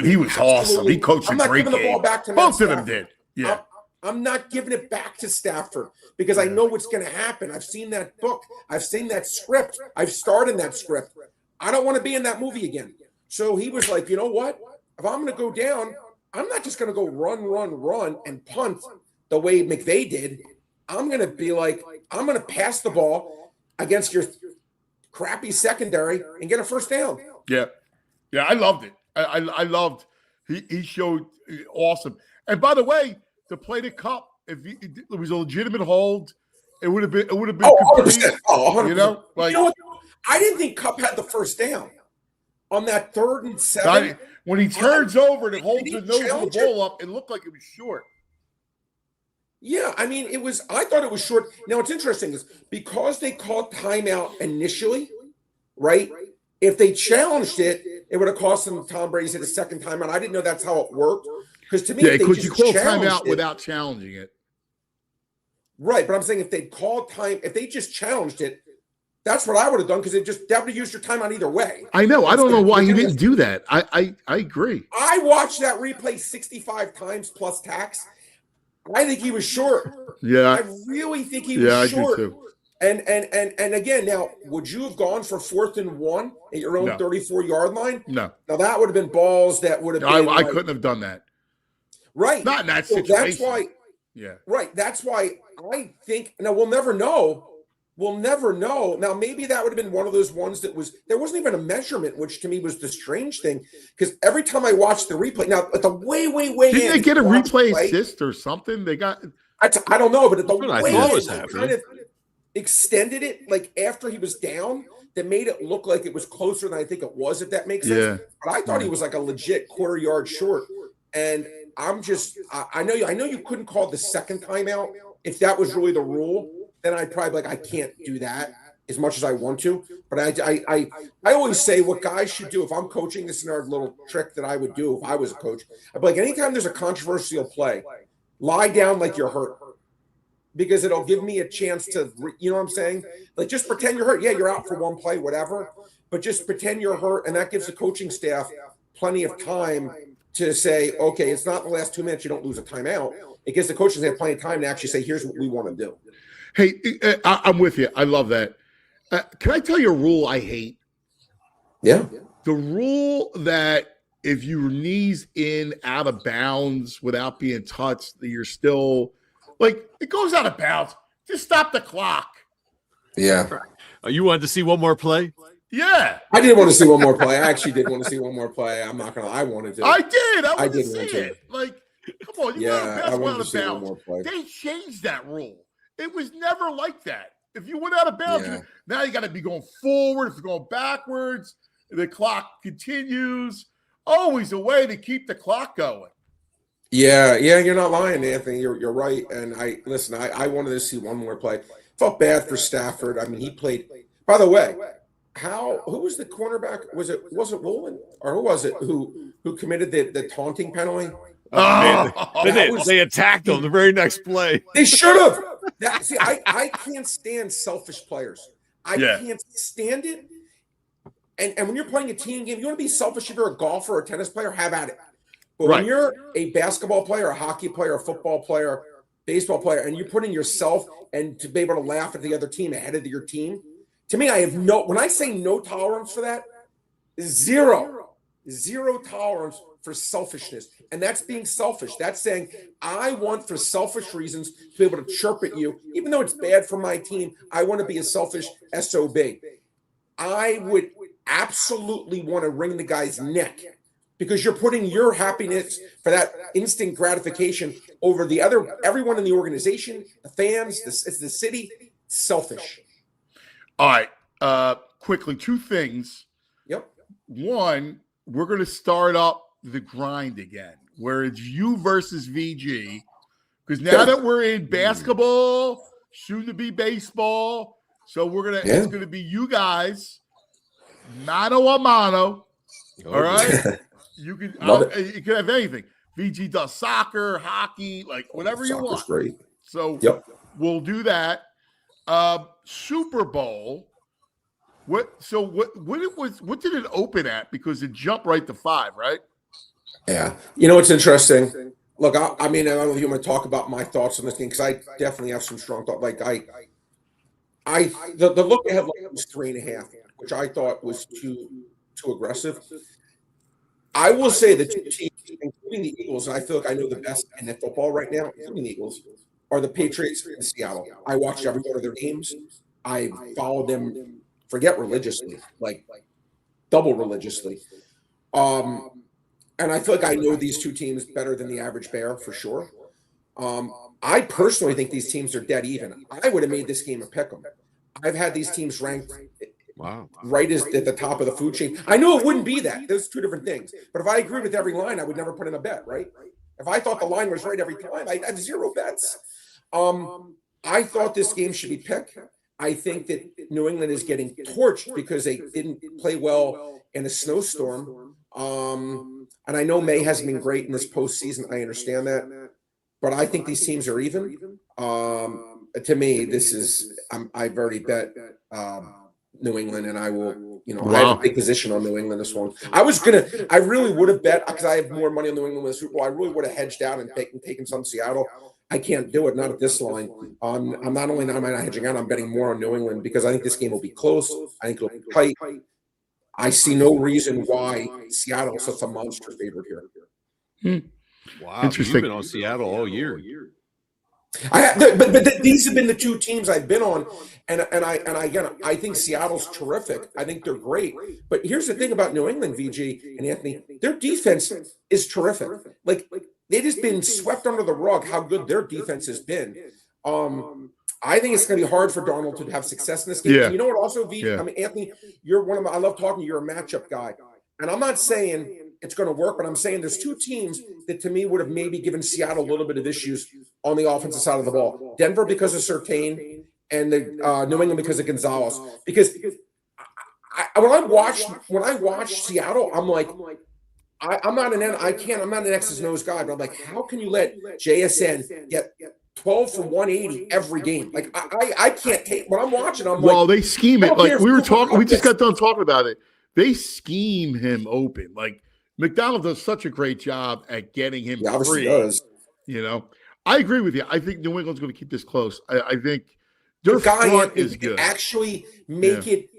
He was awesome. He coached a great game. The ball back to both of them did. Yeah. I'm not giving it back to Stafford because I know what's going to happen. I've seen that book. I've seen that script. I've starred in that script. I don't want to be in that movie again. So he was like, you know what? If I'm going to go down, I'm not just going to go run and punt the way McVay did. I'm going to be like, I'm going to pass the ball against your crappy secondary and get a first down. Yeah. Yeah, I loved it. I loved he showed awesome. And by the way, to play the cup, if it was a legitimate hold, it would have been complete. 100%. 100%. You know, like, you know what? I didn't think Kupp had the first down on that 3rd and 7. When he turns over and holds the nose of the ball up, it looked like it was short. Yeah, I mean, I thought it was short. Now, what's interesting is because they called timeout initially, right? If they challenged it, it would have cost them Tom Brady's hit a second timeout. I didn't know that's how it worked. Because to me, because you call timeout without challenging it. Right, but I'm saying if they just challenged it, that's what I would have done because that would have used your timeout either way. I know. I don't know why he didn't do that. I agree. I watched that replay 65 times plus tax. I think he was short. Yeah. I really think he was short. I do too. And again, now, would you have gone for 4th and 1 at your own 34-yard line? No. Now, that would have been balls that would have been. I couldn't have done that. Right. Not in that situation. That's why. Yeah. Right. That's why I think. Now, we'll never know. We'll never know. Now, maybe that would have been one of those ones that there wasn't even a measurement, which to me was the strange thing. Because every time I watched the replay, now at the way didn't they get a replay assist or something? They got. I don't know, but at the way they kind of extended it, like after he was down, that made it look like it was closer than I think it was. If that makes sense. Yeah. But I thought he was like a legit quarter yard short, and I'm just. I know you couldn't call the second timeout if that was really the rule. Then I'd probably I can't do that as much as I want to. But I always say what guys should do if I'm coaching. This is another little trick that I would do if I was a coach. I'd be like, anytime there's a controversial play, lie down like you're hurt because it'll give me a chance to, you know what I'm saying? Like just pretend you're hurt. Yeah, you're out for one play, whatever. But just pretend you're hurt, and that gives the coaching staff plenty of time to say, okay, it's not the last 2 minutes. You don't lose a timeout. It gives the coaching staff plenty of time to actually say, here's what we want to do. Hey, I'm with you. I love that. Can I tell you a rule I hate? Yeah. The rule that if your knee's in out of bounds without being touched, that you're still like it goes out of bounds. Just stop the clock. Yeah. You wanted to see one more play? Yeah. I did want to see one more play. I actually did want to see one more play. I'm not gonna. I wanted to. I did. I did want want to see to. it. Like, come on, you Yeah, I wanted to out of see one bounds. more play. They changed that rule. It was never like that. If you went out of bounds, Yeah. now you got to be going forward. If you're going backwards, the clock continues. Always a way to keep the clock going. Yeah, you're not lying, Anthony. You're right. And I wanted to see one more play. Felt bad for Stafford. I mean, he played. By the way, who was the cornerback? Wasn't Woolen? Or who was it who committed the taunting penalty? They attacked him the very next play. They should have. I can't stand selfish players. I can't stand it. And when you're playing a team game, you want to be selfish. If you're a golfer or a tennis player, have at it. But when you're a basketball player, a hockey player, a football player, baseball player, and you put in yourself and to be able to laugh at the other team ahead of your team, to me, I have when I say no tolerance for that, zero tolerance for selfishness. And that's being selfish. That's saying, I want for selfish reasons to be able to chirp at you, even though it's bad for my team. I want to be a selfish SOB. I would absolutely want to wring the guy's neck because you're putting your happiness for that instant gratification over everyone in the organization, the fans, the city. Selfish. All right. Quickly, two things. Yep. One, we're going to start up the grind again, where it's you versus VG. Because now that we're in basketball, soon to be baseball, so it's going to be you guys, mano a mano. All right. You can have anything. VG does soccer, hockey, like whatever you want. Great. So we'll do that. Super Bowl. What did it open at? Because it jumped right to 5, right? Yeah. You know what's interesting? Look, I mean, I don't know if you want to talk about my thoughts on this game because I definitely have some strong thoughts. Like the look ahead was 3.5, which I thought was too aggressive. I will say the two teams, including the Eagles, and I feel like I know the best in football right now, including the Eagles, are the Patriots and Seattle. I watched every one of their games. I followed them, forget religiously, like double religiously. And I feel like I know these two teams better than the average bear for sure. I personally think these teams are dead even. I would have made this game a pick 'em. I've had these teams ranked right at the top of the food chain. I knew it wouldn't be that. There's two different things. But if I agreed with every line, I would never put in a bet, right? If I thought the line was right every time, I'd have 0 bets. I thought this game should be picked. I think that New England is getting torched because they didn't play well in a snowstorm. And I know May hasn't been great in this postseason. I understand that. But I think these teams are even. To me, this is I've already bet New England, and I will, I have a big position on New England this one. I really would have bet because I have more money on New England with the Super Bowl. I really would have hedged out and taken some Seattle. I can't do it, not at this line. I'm not only not hedging out, I'm betting more on New England because I think this game will be close. I think it'll be tight. I see no reason why Seattle is such a monster favorite here. Wow, interesting. You've been on Seattle all year. But these have been the two teams I've been on, and I think Seattle's terrific. I think they're great. But here's the thing about New England, VG and Anthony, their defense is terrific. Like they've just been swept under the rug how good their defense has been. I think it's going to be hard for Darnold to have success in this game. Yeah. And you know what? Also, VG, I mean, Anthony, you're one of my. I love talking to you. You're a matchup guy, and I'm not saying it's going to work, but I'm saying there's two teams that to me would have maybe given Seattle a little bit of issues on the offensive side of the ball. Denver because of Surtain and the New England because of Gonzalez. Because when I watch Seattle, I'm like, I'm not an X's and O's guy, but I'm like, how can you let JSN get 12 for 180 every game? Like I can't take when I'm watching. I'm like, they scheme it. Like we just got done talking about it. They scheme him open. Like McDonald does such a great job at getting him free. Does. I agree with you. I think New England's going to keep this close. I think their front is good. Actually make it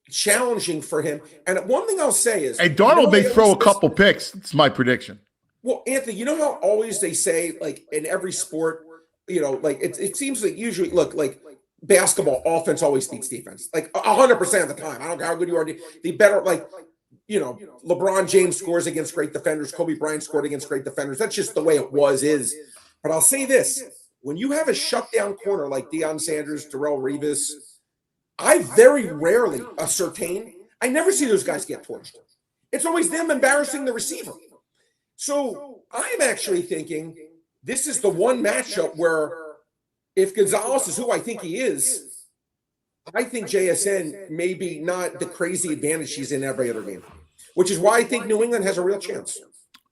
challenging for him. And one thing I'll say is, and Darnold may throw a couple picks. It's my prediction. Well, Anthony, you know how always they say, like in every sport, like it seems like usually like basketball offense always beats defense, like 100% of the time. I don't care how good you are. The better, LeBron James scores against great defenders. Kobe Bryant scored against great defenders. That's just the way it is. But I'll say this: when you have a shutdown corner like Deion Sanders, Darrelle Revis, I very rarely ascertain. I never see those guys get torched. It's always them embarrassing the receiver. So I'm actually thinking this is the one matchup where if Gonzalez is who I think he is, I think JSN may be not the crazy advantage he's in every other game, which is why I think New England has a real chance.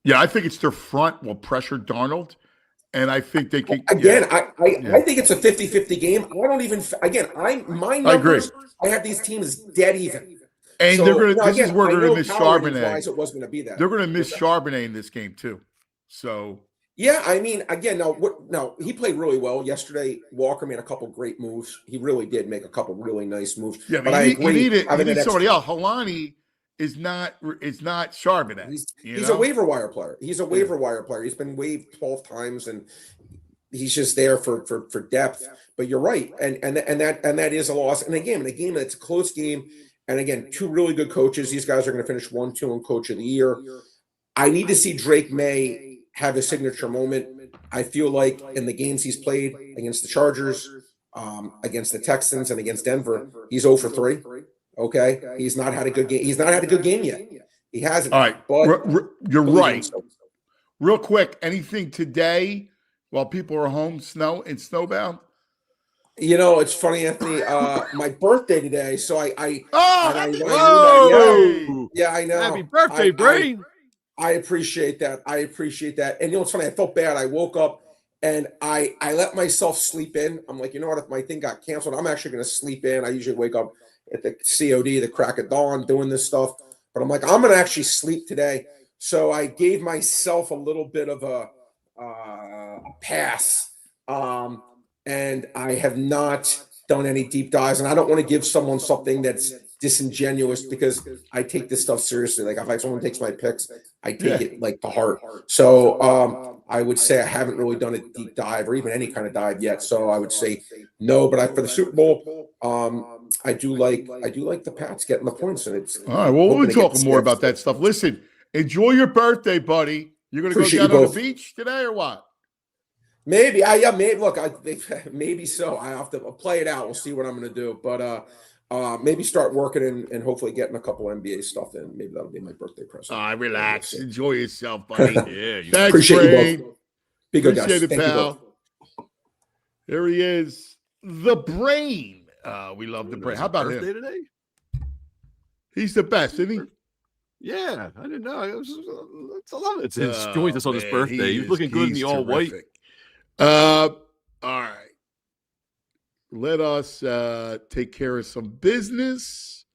Yeah, I think it's their front will pressure Darnold, And I think they can again. I think it's a 50-50 game. I don't even. Again, my numbers. I have these teams dead even. And So, they're going to. This again, is where I they're going know to miss power ratings Charbonnet. wise, it wasn't going to be that. They're going to miss Charbonnet in this game too. So. Yeah, I mean, again, now he played really well yesterday. Walker made a couple great moves. He really did make a couple really nice moves. Yeah, but I agree. You need somebody else. Helani is not Charbonnet. He's a waiver wire player. He's a waiver wire player. He's been waived 12 times, and he's just there for depth. But you're right, and that is a loss. And again, in a game that's a close game, and again, two really good coaches. These guys are going to finish 1-2 in Coach of the Year. I need to see Drake May have a signature moment. I feel like in the games he's played against the Chargers, against the Texans, and against Denver, he's 0 for 3. Okay, he's not had a good game. He's not had a good game yet. He hasn't. All right, but you're right. Real quick, anything today while people are home, snowbound? You know, it's funny, Anthony. My birthday today, so I know. Happy birthday, Brain. I appreciate that. And you know what's funny? I felt bad. I woke up and I let myself sleep in. I'm like, you know what? If my thing got canceled, I'm actually going to sleep in. I usually wake up at the COD, the crack of dawn, doing this stuff. But I'm like, I'm going to actually sleep today. So I gave myself a little bit of a pass. And I have not done any deep dives. And I don't want to give someone something that's disingenuous because I take this stuff seriously. Like if someone takes my picks, I take it like to heart. So I would say I haven't really done a deep dive or even any kind of dive yet. So I would say no. But for the Super Bowl, I do like the Pats getting the points, and it's all right. Well, we'll be talking more about that stuff. Listen, enjoy your birthday, buddy. You're going to go down on the beach today or what? Maybe. Maybe so. I have to play it out. We'll see what I'm going to do. But maybe start working and hopefully getting a couple NBA stuff in. Maybe that'll be my birthday present. Relax. Enjoy yourself, buddy. Yeah. Thanks, appreciate you both. Be good, appreciate guys. it, pal. There he is. The Brain. We love the Brain. How about him? Today? He's the best, isn't he? Yeah, I didn't know. I love it. It's joined us on his birthday. He was looking good in the all white. All right. Let us take care of some business.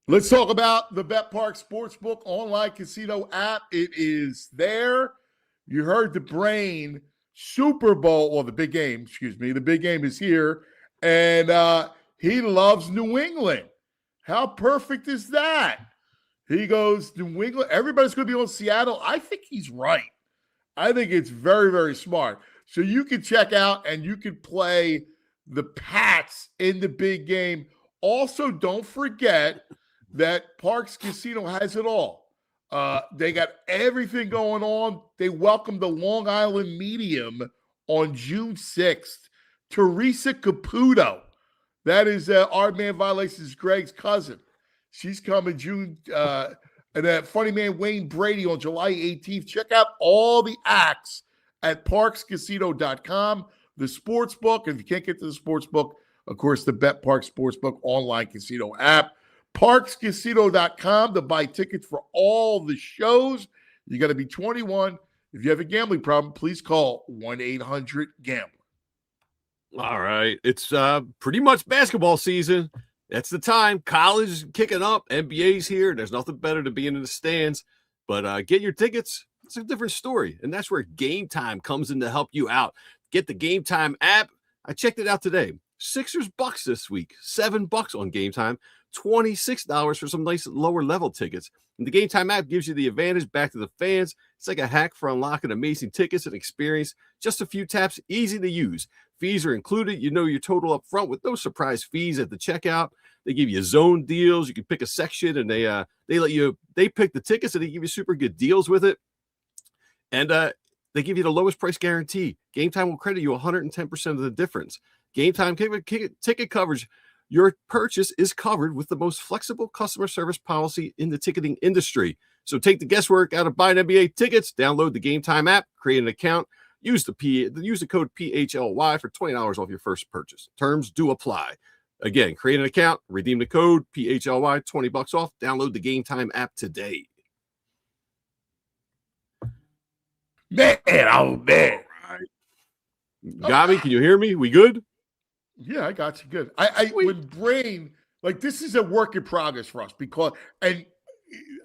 Let's talk about the BetPark Sportsbook online casino app. It is there. You heard the Brain Super Bowl, or the big game, excuse me. The big game is here. And he loves New England. How perfect is that? He goes, New England, everybody's going to be on Seattle. I think he's right. I think it's very, very smart. So you can check out and you can play the Pats in the big game. Also, don't forget that Parks Casino has it all. They got everything going on. They welcome the Long Island Medium on June 6th. Teresa Caputo. That is our man Violations Greg's cousin. She's coming June. And that funny man Wayne Brady on July 18th. Check out all the acts at parkscasino.com. The sportsbook. If you can't get to the sportsbook, of course, the BetPark Sportsbook online casino app. Parkscasino.com to buy tickets for all the shows. You got to be 21. If you have a gambling problem, please call 1-800-GAMBLER. All right. It's pretty much basketball season. That's the time. College is kicking up. NBA's here. There's nothing better than being in the stands. But get your tickets. It's a different story. And that's where Game Time comes in to help you out. Get the Game Time app. I checked it out today. Sixers Bucks this week. $7 on Game Time. $26 for some nice lower level tickets. And the Game Time app gives you the advantage back to the fans. It's like a hack for unlocking amazing tickets and experience. Just a few taps, easy to use. Fees are included. You know your total up front with no surprise fees at the checkout. They give you zone deals. You can pick a section and they pick the tickets and they give you super good deals with it. And they give you the lowest price guarantee. Game Time will credit you 110% of the difference. Game Time ticket coverage. Your purchase is covered with the most flexible customer service policy in the ticketing industry. So take the guesswork out of buying NBA tickets. Download the Game Time app, create an account, use the code PHLY for $20 off your first purchase. Terms do apply. Again, create an account, redeem the code PHLY, $20 off. Download the Game Time app today. Man, oh man. Got me? Can you hear me? We good? Yeah, I got you good. I with brain, like this is a work in progress for us because and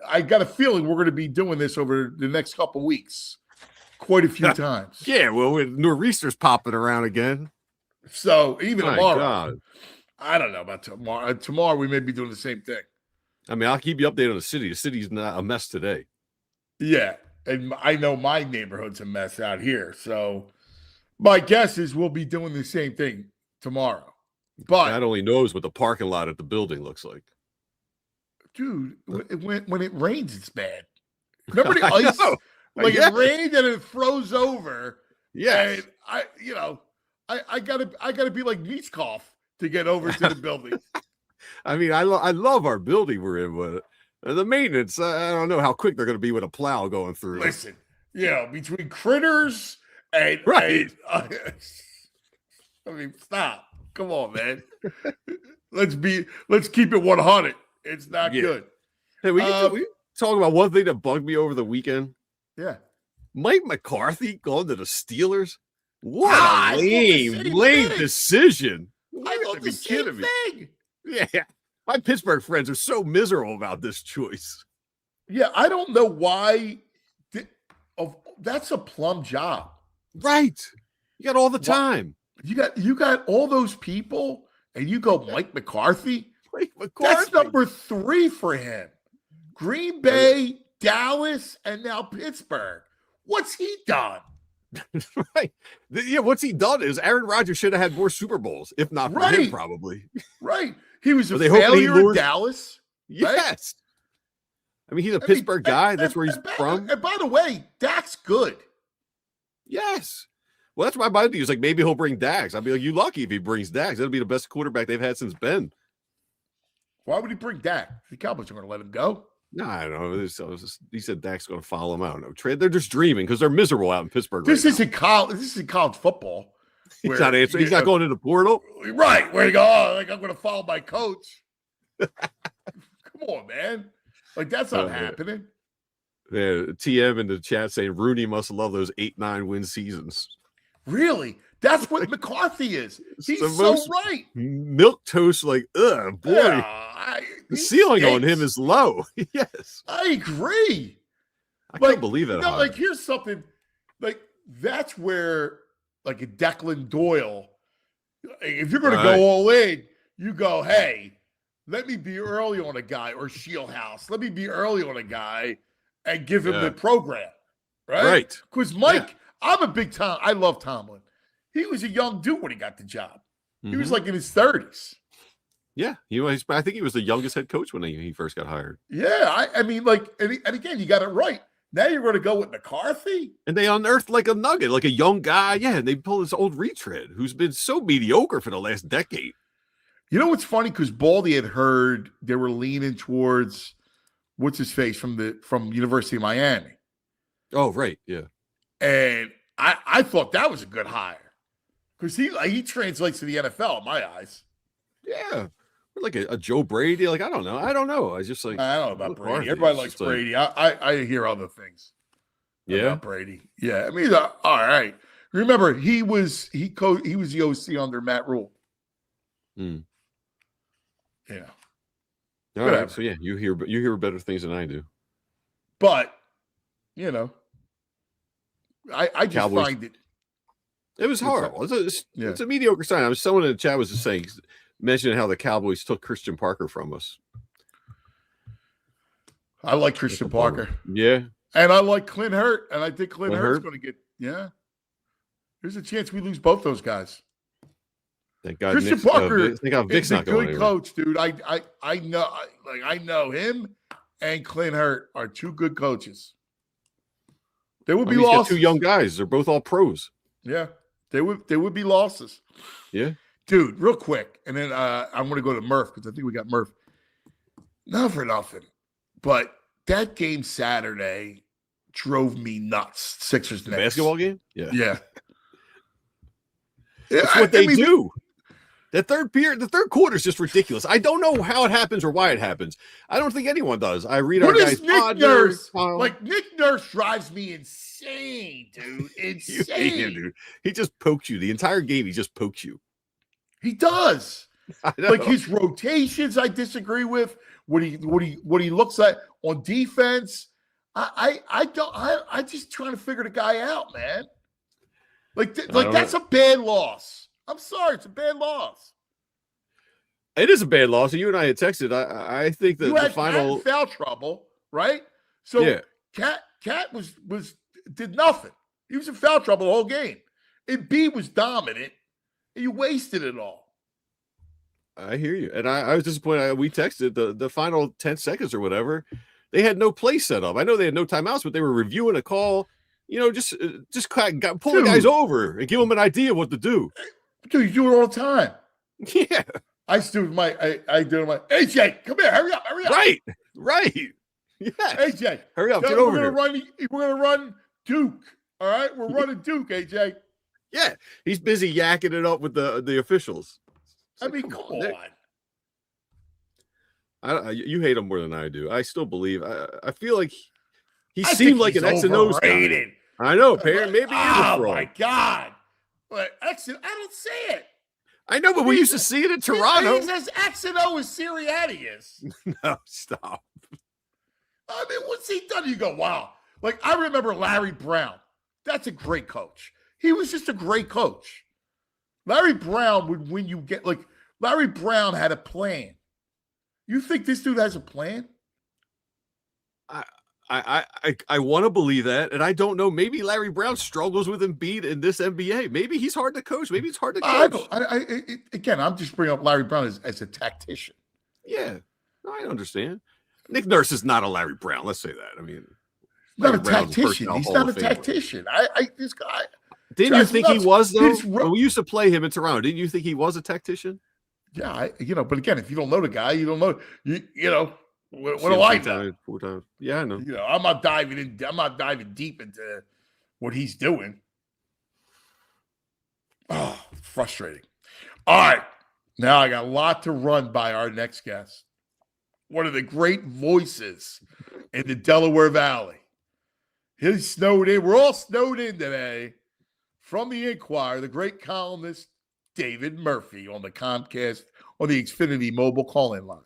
I got a feeling we're going to be doing this over the next couple weeks quite a few times. Yeah, well, with nor'easters popping around again. So even My tomorrow, God. I don't know about tomorrow. Tomorrow we may be doing the same thing. I mean, I'll keep you updated on the city. The city's not a mess today. Yeah, and I know my neighborhood's a mess out here. So my guess is we'll be doing the same thing tomorrow. But God only knows what the parking lot at the building looks like. dude, when it rains, it's bad. Remember the I ice? know. Like Yeah. it rained and it froze over. Yes. And I gotta be like Meatskoff to get over to the building. I mean, I love our building we're in, but the maintenance, I don't know how quick they're going to be with a plow going through. Listen, between critters and Right. I mean, stop. Come on, man. Let's keep it 100. It's not good. Hey, we talk about one thing that bugged me over the weekend. Yeah. Mike McCarthy going to the Steelers. What I a thought the same lame thing. decision. I thought the same thing. Yeah. My Pittsburgh friends are so miserable about this choice. Yeah, I don't know why. That's a plum job, right? You got all the time. You got all those people, and you go Mike McCarthy. Mike McCarthy. That's number 3 for him. Green Bay, Dallas, and now Pittsburgh. What's he done? Right. Yeah, what's he done is Aaron Rodgers should have had more Super Bowls, if not for him, probably. Right. He was a Were they hoping he failure in lured- Dallas. Right? Yes. I mean, he's a Pittsburgh guy. That's where he's from. And by the way, Dak's good. Yes. Well, that's my mind. He's like, maybe he'll bring Dax. I'll be like, you lucky if he brings Dax. That'll be the best quarterback they've had since Ben. Why would he bring Dak? The Cowboys are going to let him go. No, I don't know. He said Dak's going to follow him out. No trade. They're just dreaming because they're miserable out in Pittsburgh. This right isn't college. This isn't college football. He's not answering. He's not going to the portal. Right. Where you go, I'm going to follow my coach. Come on, man. Like, that's not happening. Yeah, TM in the chat saying Rooney must love those 8-9 win seasons. Really? That's what McCarthy is. He's so right. Milk toast, like, ugh, boy. Yeah, the ceiling on him is low. Yes. I agree. I can't believe it. Like, here's something. Like, that's where, like, a Declan Doyle, if you're going to go all in, you go, hey, let me be early on a guy, or Shieldhouse. Let me be early on a guy and give him the program. Right? Because Mike, I'm a big Tom. I love Tomlin. He was a young dude when he got the job. He was like in his 30s. Yeah. I think he was the youngest head coach when he first got hired. Yeah. I mean, like, and again, you got it right. Now you're going to go with McCarthy? And they unearthed like a nugget, like a young guy. Yeah. And they pulled this old retread who's been so mediocre for the last decade. You know what's funny? Because Baldy had heard they were leaning towards what's his face from University of Miami. Oh, right. Yeah. And I thought that was a good hire. Because he translates to the NFL in my eyes. Yeah. Like a Joe Brady. Like, I don't know. I don't know about Brady. Everybody likes Brady. I hear other things. About Brady. Yeah. I mean, all right. Remember, he was the OC under Matt Rule. Hmm. Yeah. All right. So yeah, you hear better things than I do. But, I just Cowboys. find it. It was horrible. It's a mediocre sign. I was someone in the chat was just saying, mentioning how the Cowboys took Christian Parker from us. I like Christian Parker. Yeah. And I like Clint Hurt. And I think Clint Hurt's going to get, there's a chance we lose both those guys. Thank God. Christian Parker is a good coach, dude. I know him and Clint Hurt are two good coaches. They would be losses. Two young guys. They're both all pros. Yeah. They would be losses. Yeah. Dude, real quick. And then I'm going to go to Murph because I think we got Murph. Not for nothing. But that game Saturday drove me nuts. Sixers the basketball game? Yeah. Yeah. That's what they do. The third quarter is just ridiculous. I don't know how it happens or why it happens. I don't think anyone does. I read our guys. Nick Nurse? Like Nick Nurse drives me insane, dude. You hate him, dude. He just pokes you the entire game. He just pokes you. He does. Like his rotations, I disagree with. What he looks like on defense. I just trying to figure the guy out, man. Like that's a bad loss. I'm sorry, it's a bad loss. It is a bad loss. And you and I had texted. I think that the final foul trouble, right? So yeah. Cat did nothing. He was in foul trouble the whole game. And B was dominant. And you wasted it all. I hear you. And I was disappointed. We texted the final 10 seconds or whatever. They had no play set up. I know they had no timeouts, but they were reviewing a call. You know, just pull the guys over and give them an idea of what to do. Dude, you do it all the time. Yeah. I do it my AJ, come here, hurry up. Right. Yeah. AJ, hurry up, get over here. We're gonna run Duke. All right, we're running Duke, AJ. Yeah, he's busy yakking it up with the officials. I mean, come on. You hate him more than I do. I still believe. I feel like he seemed like an X and O's guy. I know, Perry. Maybe he is a fraud. Oh my God. But X, I don't see it. I know, but we used to see it in Toronto. He's as X and O as Sirianni is. No, stop. I mean, what's he done? You go, wow. Like, I remember Larry Brown. That's a great coach. He was just a great coach. Larry Brown would win you get, like, Larry Brown had a plan. You think this dude has a plan? I want to believe that, and I don't know. Maybe Larry Brown struggles with Embiid in this NBA. Maybe he's hard to coach. Maybe it's hard to coach. Again, I'm just bringing up Larry Brown as a tactician. Yeah, I understand. Nick Nurse is not a Larry Brown. Let's say that. I mean, not a tactician. He's not a tactician. This guy. Didn't you think he was though? When we used to play him in Toronto, didn't you think he was a tactician? Yeah, but again, if you don't know the guy, you don't know. You know. What do I know? 4 times. Yeah, I know. You know, I'm not diving deep into what he's doing. Oh, frustrating. All right. Now I got a lot to run by our next guest. One of the great voices in the Delaware Valley. He's snowed in. We're all snowed in today. From the Inquirer, the great columnist David Murphy on the Comcast, on the Xfinity mobile call-in line.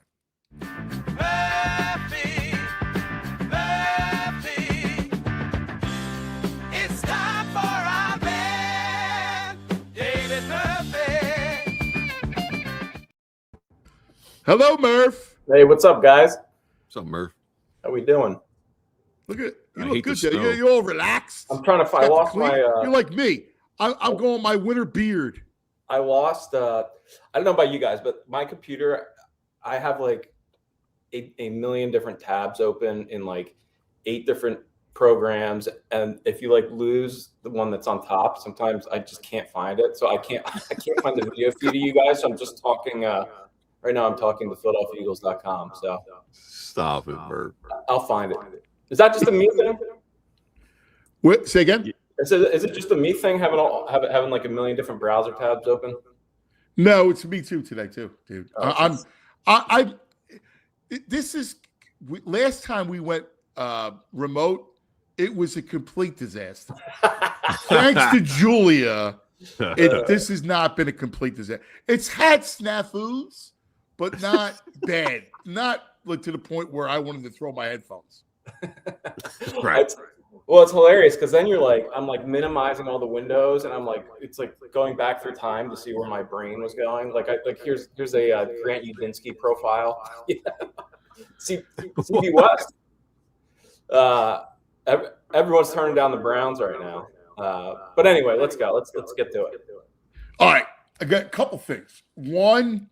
It's time for our man, David Murphy. Hello, Murph. Hey, what's up, guys? What's up, Murph? How we doing? Look at you. Look good. You're all relaxed. I'm trying to find. I lost my. You're like me. I'm going my winter beard. I lost. I don't know about you guys, but my computer, I have like a million different tabs open in like 8 different programs, and if you like lose the one that's on top, sometimes I just can't find it. So I can't find the video feed of you guys. So I'm just talking. Right now, I'm talking to PhiladelphiaEagles.com. So stop it, Bert. I'll find it. Is that just a me thing? What? Say again? Is it just a me thing having like a million different browser tabs open? No, it's me too today too, dude. This is last time we went remote. It was a complete disaster. Thanks to Julia, this has not been a complete disaster. It's had snafus, but not bad. Not like to the point where I wanted to throw my headphones. Right. Well, it's hilarious because then I'm like minimizing all the windows, and I'm like, it's like going back through time to see where my brain was going. Here's a Grant Udinski profile. CB West. Everyone's turning down the Browns right now. But anyway, let's go. Let's get to it. All right, I got a couple things. One,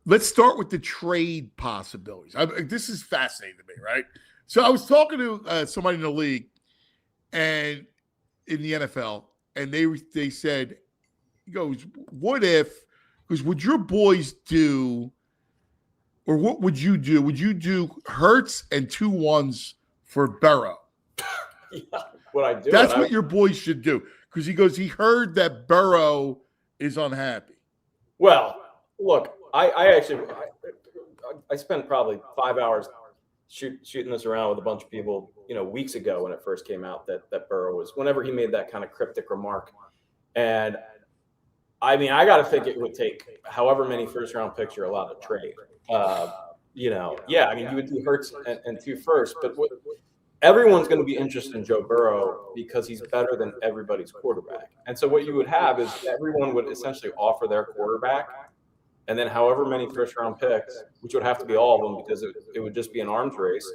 let's start with the trade possibilities. This is fascinating to me, right? So I was talking to somebody in the league and in the NFL, and they said, he goes, what if, because would your boys do, or what would you do? Would you do Hurts and 2 1s for Burrow? Yeah, what I do. That's what your boys should do. Because he goes, he heard that Burrow is unhappy. Well, Look, I spent probably 5 hours shooting this around with a bunch of people, weeks ago when it first came out that Burrow was, whenever he made that kind of cryptic remark. And I mean, I got to think it would take however many first-round picks you're allowed to trade. Yeah, I mean, you would do Hurts and 2 first, but everyone's going to be interested in Joe Burrow because he's better than everybody's quarterback. And so what you would have is everyone would essentially offer their quarterback, and then however many first-round picks, which would have to be all of them because it would just be an arms race.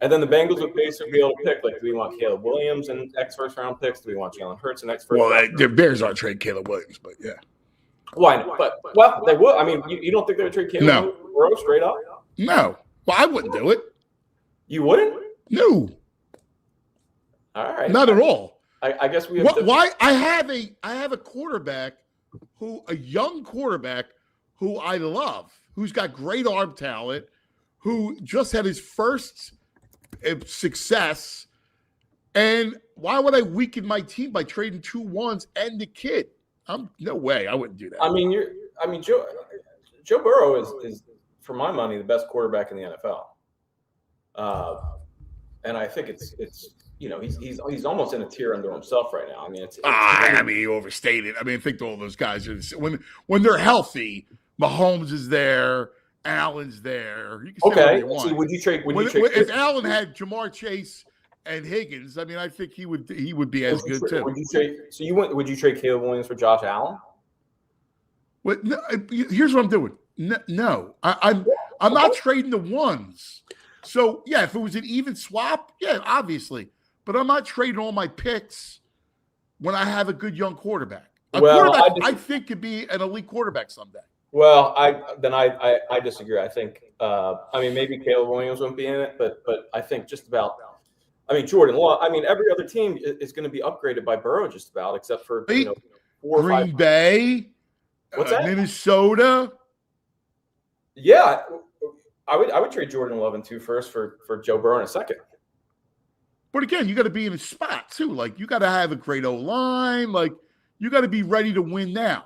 And then the Bengals would basically be able to pick, like, do we want Caleb Williams and X first-round picks? Do we want Jalen Hurts and X first-round picks? Well, the Bears aren't trading Caleb Williams, but yeah. Why not? But, they would. I mean, you don't think they would trade Caleb Williams straight up? No. Well, I wouldn't do it. You wouldn't? No. All right. Not at all. I guess we have why I have a quarterback a young quarterback who I love, who's got great arm talent, who just had his first success. And why would I weaken my team by trading 2 1s and the kid? No way. I wouldn't do that. I mean, Joe Burrow is for my money the best quarterback in the NFL. And I think it's he's almost in a tier under himself right now. I mean, I mean, you overstated. I mean, I think all those guys are when they're healthy. Mahomes is there, Allen's there. You can say whatever you want. So would you trade? If Allen had Jamar Chase and Higgins, I mean, I think he would be as good too. Would you trade? So would you trade Caleb Williams for Josh Allen? But no, here's what I'm doing. No, I'm not trading the ones. So yeah, if it was an even swap, yeah, obviously. But I'm not trading all my picks when I have a good young quarterback. Quarterback I think could be an elite quarterback someday. Well, I disagree. I think maybe Caleb Williams wouldn't be in it, but I think just about. I mean, Jordan Love. I mean, every other team is going to be upgraded by Burrow just about, except for 4 or 5. Green Bay. What's that? Minnesota. Yeah, I would trade Jordan Love in 2 first for Joe Burrow in a second. But again, you got to be in a spot too. Like you got to have a great O-line. Like you got to be ready to win now.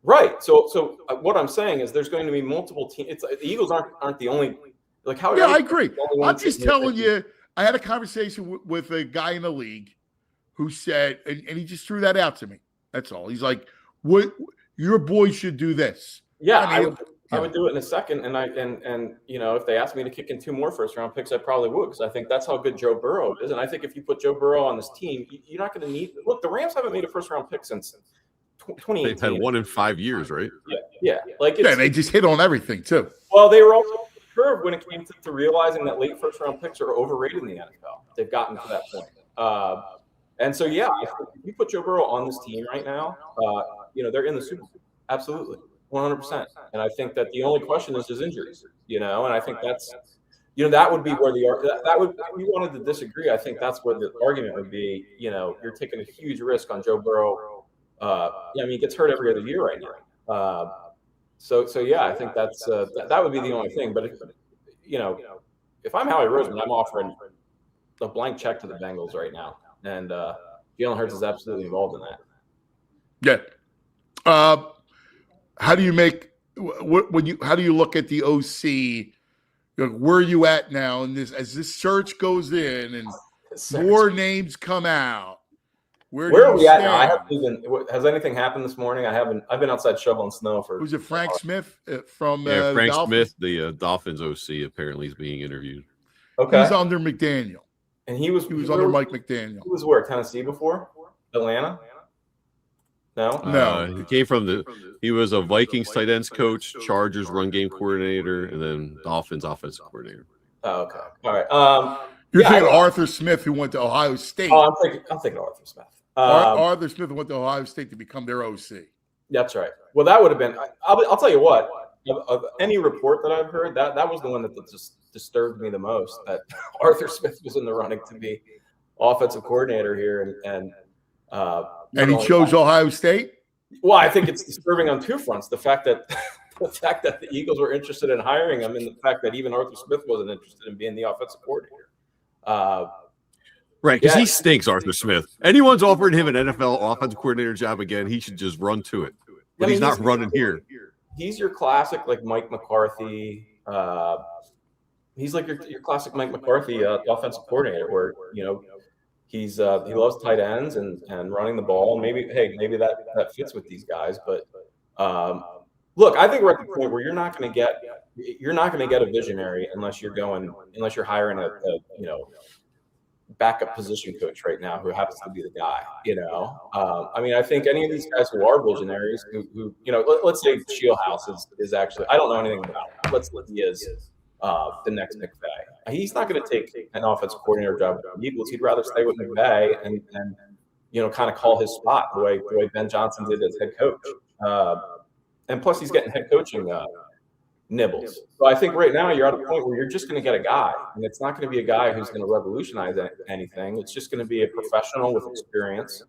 Right. So what I'm saying is there's going to be multiple teams. The Eagles aren't the only. Like how? Yeah, I agree. I'm just telling you. I had a conversation with a guy in the league who said, and he just threw that out to me. That's all. He's like, "What? Your boy should do this." Yeah, I would do it in a second. And if they asked me to kick in 2 more first-round picks, I probably would because I think that's how good Joe Burrow is. And I think if you put Joe Burrow on this team, you're not going to need. Look, the Rams haven't made a first-round pick since 2018. They've had 1 in 5 years, right? Yeah. They just hit on everything too. Well, they were also curve when it came to realizing that late first-round picks are overrated in the NFL. They've gotten to that point. And so, yeah, if you put Joe Burrow on this team right now, they're in the Super Bowl. Absolutely. 100%. And I think that the only question is his injuries, and I think that's, that would be where if you wanted to disagree, I think that's where the argument would be, you're taking a huge risk on Joe Burrow. He gets hurt every other year right now. So yeah, I think that's that would be the only thing. But if I'm Howie Roseman, I'm offering a blank check to the Bengals right now, and Jalen Hurts is absolutely involved in that. Yeah. How do you how do you look at the OC? Where are you at now in this as this search goes in and more names come out? Where are we at now? I haven't even. Has anything happened this morning? I haven't. I've been outside shoveling snow for. Was it Frank Smith from? Frank Dolphins? Smith, the Dolphins OC, apparently is being interviewed. Okay. He's under McDaniel. And he was under Mike McDaniel. He was where? Tennessee before? Atlanta? No. He came from he was a Vikings tight ends coach, Chargers run game coordinator, and then Dolphins offensive coordinator. Oh, okay. All right. You're thinking Arthur Smith, who went to Ohio State. Oh, I'm thinking Arthur Smith. Arthur Smith went to Ohio State to become their OC. That's right. Well, that would have been. I'll tell you what. Of any report that I've heard, that was the one that just disturbed me the most. That Arthur Smith was in the running to be offensive coordinator here, and he chose Ohio State. Well, I think it's disturbing on 2 fronts: the fact that the Eagles were interested in hiring him, and the fact that even Arthur Smith wasn't interested in being the offensive coordinator. Right, because he stinks, Arthur Smith. Anyone's offering him an NFL offensive coordinator job again, he should just run to it. But he's not running here. he's your classic like Mike McCarthy. He's like your classic Mike McCarthy offensive coordinator, where he loves tight ends and running the ball. Maybe that fits with these guys, but look, I think we're at the point where you're not going to get a visionary unless you're hiring a backup position coach right now who happens to be the guy. I mean, I think any of these guys who are visionaries, who let's say Shieldhouse is actually, I don't know anything about him. Let's say he is the next McVay. He's not going to take an offensive coordinator job with the Eagles. He'd rather stay with McVay and kind of call his spot the way Ben Johnson did as head coach. And plus, he's getting head coaching nibbles. So I think right now you're at a point where you're just going to get a guy, and it's not going to be a guy who's going to revolutionize anything. It's just going to be a professional with experience,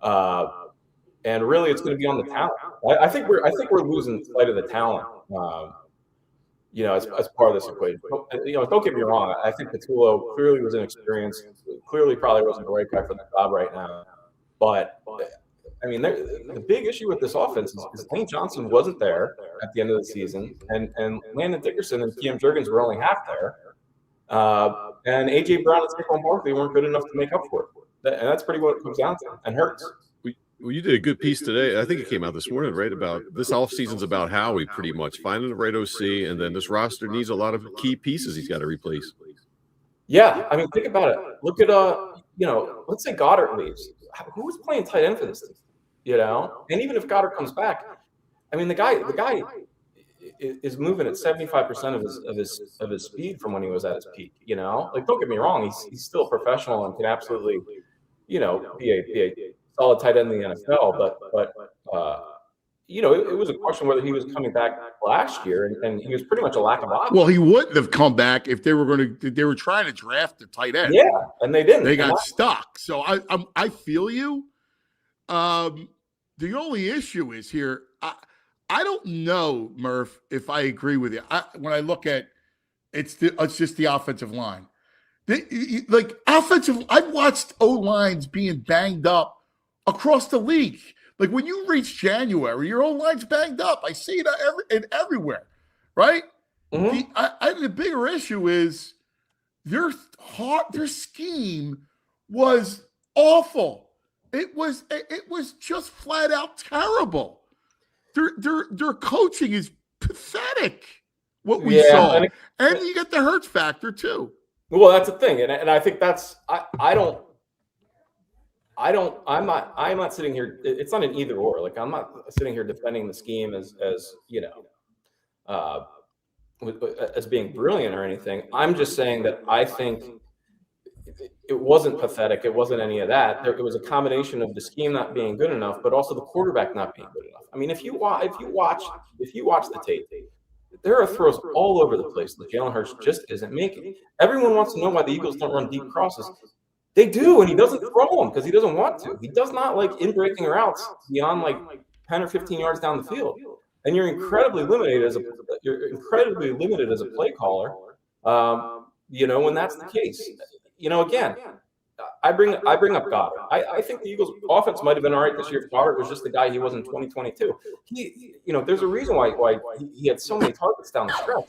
and really, it's going to be on the talent. I think we're losing sight of the talent. As part of this equation. Don't get me wrong. I think Patullo clearly was inexperienced. Clearly, probably wasn't the right guy for the job right now. But I mean, the big issue with this offense is Lane Johnson wasn't there at the end of the season, and Landon Dickerson and Cam Jurgens were only half there, and AJ Brown and Saquon Barkley weren't good enough to make up for it. And that's pretty what it comes down to, and hurts. Well, you did a good piece today. I think it came out this morning, right? About this offseason's about Howie, pretty much finding the right OC, and then this roster needs a lot of key pieces he's got to replace. Yeah, I mean, think about it. Look at let's say Goddard leaves. Who's playing tight end for this team? And even if Goddard comes back, I mean, the guy is moving at 75% of his speed from when he was at his peak. Like, don't get me wrong, he's still a professional and can absolutely, be a solid tight end in the NFL, but it was a question whether he was coming back last year, and he was pretty much a lack of options. Well, he wouldn't have come back if they were trying to draft a tight end. Yeah, and they didn't. They got stuck. So I feel you. The only issue is here. I don't know, Murph, if I agree with you. When I look at it's just the offensive line. I've watched O-lines being banged up across the league. Like when you reach January, your O-line's banged up. I see it everywhere, right? Mm-hmm. The bigger issue is their scheme was awful. It was just flat out terrible. Their coaching is pathetic. What we saw, and you get the Hurts factor too. Well, that's the thing, and I think that's I'm not sitting here. It's not an either or. Like, I'm not sitting here defending the scheme as being brilliant or anything. I'm just saying that I think it wasn't pathetic. It wasn't any of that. It was a combination of the scheme not being good enough, but also the quarterback not being good enough. I mean, if you watch the tape, there are throws all over the place that Jalen Hurts just isn't making. Everyone wants to know why the Eagles don't run deep crosses. They do, and he doesn't throw them because he doesn't want to. He does not like in-breaking routes beyond like 10 or 15 yards down the field. And you're incredibly limited as a play caller. When that's the case. Again, I bring up Goddard. I think the Eagles' offense might have been all right this year if Goddard was just the guy he was in 2022. There's a reason why he had so many targets down the stretch,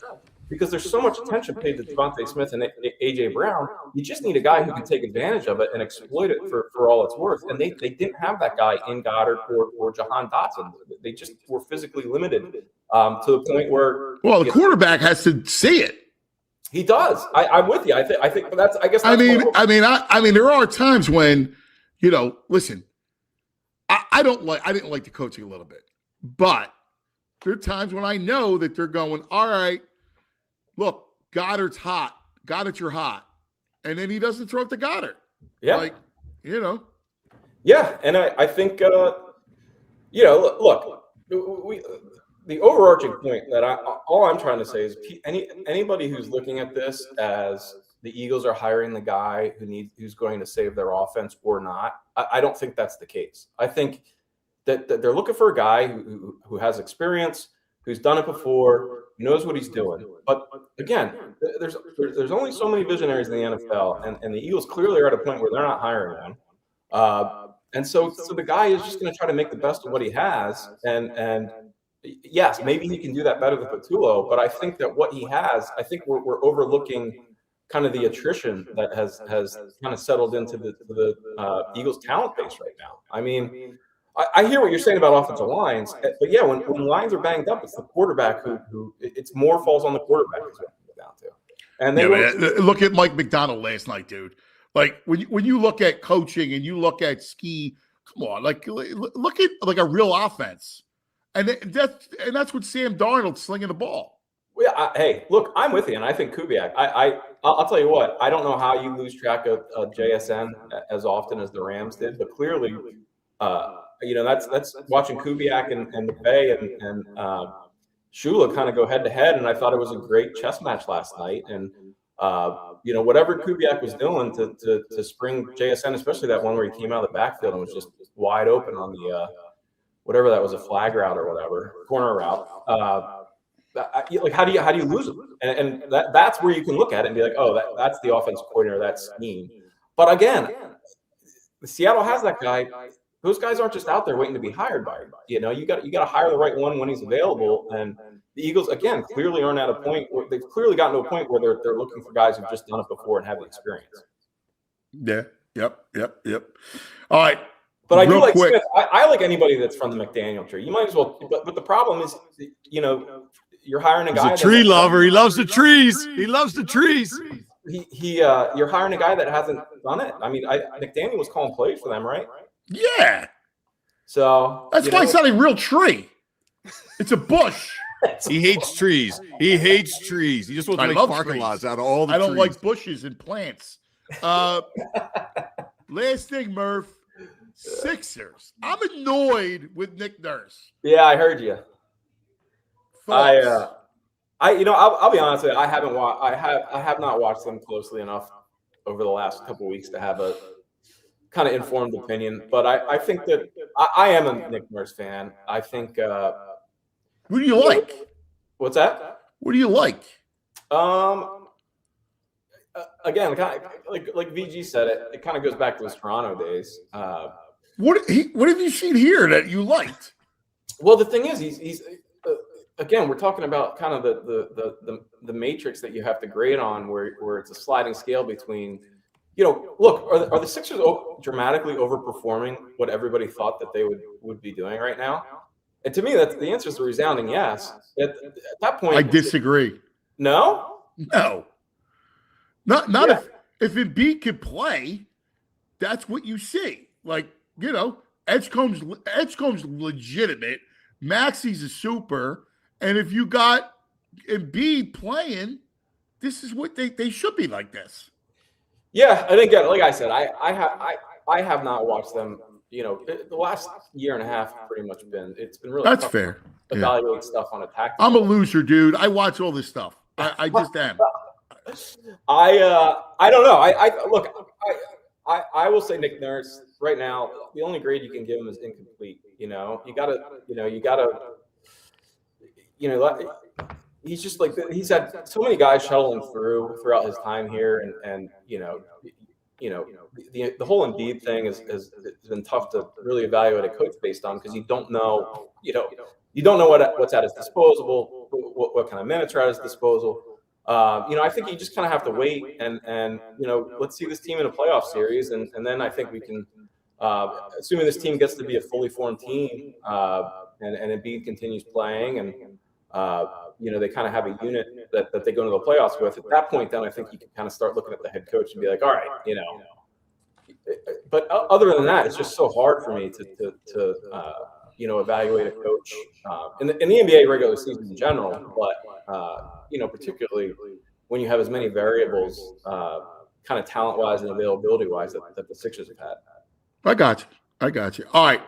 because there's so much attention paid to Devontae Smith and AJ Brown. You just need a guy who can take advantage of it and exploit it for all it's worth. And they didn't have that guy in Goddard or Jahan Dotson. They just were physically limited to the point where the quarterback has to see it. He does. I'm with you. I think that's. I guess. That's I mean, there are times when, listen. I didn't like the coaching a little bit, but there are times when I know that they're going, all right, look, Goddard's hot. Goddard, you're hot, and then he doesn't throw it to Goddard. Yeah, Yeah, and I think look. The overarching point that all I'm trying to say is anybody who's looking at this as the Eagles are hiring the guy who's going to save their offense or not, I don't think that's the case. I think that they're looking for a guy who has experience, who's done it before, knows what he's doing. But again, there's only so many visionaries in the NFL, and the Eagles clearly are at a point where they're not hiring one. And so the guy is just going to try to make the best of what he has, and yes, maybe he can do that better than Patullo, but I think that what he has, I think we're overlooking kind of the attrition that has kind of settled into the Eagles talent base right now. I mean, I hear what you're saying about offensive lines, but yeah, when lines are banged up, it's the quarterback who it's more falls on the quarterback is what it comes down to. And they look at Mike McDonald last night, dude. Like when you look at coaching and you look at ski, come on, like look at like a real offense, and that's what Sam Darnold slinging the ball. Yeah, hey, look, I'm with you, and I think Kubiak. I'll tell you what. I don't know how you lose track of JSN as often as the Rams did, but clearly, that's watching Kubiak and McVay and Shula kind of go head to head, and I thought it was a great chess match last night. And whatever Kubiak was doing to spring JSN, especially that one where he came out of the backfield and was just wide open on the whatever that was, a flag route or whatever, corner route. Like how do you lose them? And that's where you can look at it and be like, oh, that's the offensive coordinator, that's scheme. But again, Seattle has that guy. Those guys aren't just out there waiting to be hired by you. You got to hire the right one when he's available. And the Eagles again clearly aren't at a point where they've clearly gotten to a point where they're looking for guys who've just done it before and have the experience. Yeah. Yep. All right. But I do like Smith. I like anybody that's from the McDaniel tree. You might as well. But the problem is, you're hiring a guy. He's a tree lover. He loves the trees. He loves the trees. You're hiring a guy that hasn't done it. I mean, McDaniel was calling plays for them, right? Yeah. So that's why it's not a real tree. It's a bush. He hates trees. He hates trees. He just wants to make parking lots out of all the trees. I don't like bushes and plants. Last thing, Murph. Sixers. I'm annoyed with Nick Nurse. Yeah, I heard you. Folks. I'll be honest with you. I have not watched them closely enough over the last couple of weeks to have a kind of informed opinion. But I think that I am a Nick Nurse fan. I think. Who do you like? What's that? What do you like? Again, kind of, like VG said, it kind of goes back to his Toronto days. What have you seen here that you liked? Well, the thing is, he's again, we're talking about kind of the matrix that you have to grade on, where it's a sliding scale between, look, are the Sixers dramatically overperforming what everybody thought that they would be doing right now? And to me, that's the answer is a resounding yes. At that point, I disagree. No. Not if Embiid could play, that's what you see. Like, Edgecombe's legitimate. Maxi's a super. And if you got Embiid playing, this is what they should be like this. Yeah, I think, like I said, I have not watched them. The last year and a half pretty much it's been really that's tough fair. To evaluate stuff on a tactical. I'm a loser, dude. I watch all this stuff. I just am. I don't know. I will say Nick Nurse right now. The only grade you can give him is incomplete. He's just like he's had so many guys shuttling throughout his time here, and the whole Embiid thing has been tough to really evaluate a coach based on, because you don't know what's at his disposal, what kind of minutes are at his disposal. I think you just kind of have to wait and let's see this team in a playoff series, and then I think we can, assuming this team gets to be a fully formed team, and Embiid continues playing, and they kind of have a unit that they go into the playoffs with. At that point, then I think you can kind of start looking at the head coach and be like, all right, But other than that, it's just so hard for me to evaluate a coach in the NBA regular season in general, but particularly when you have as many variables, kind of talent-wise and availability-wise that the Sixers have had. I got you. All right.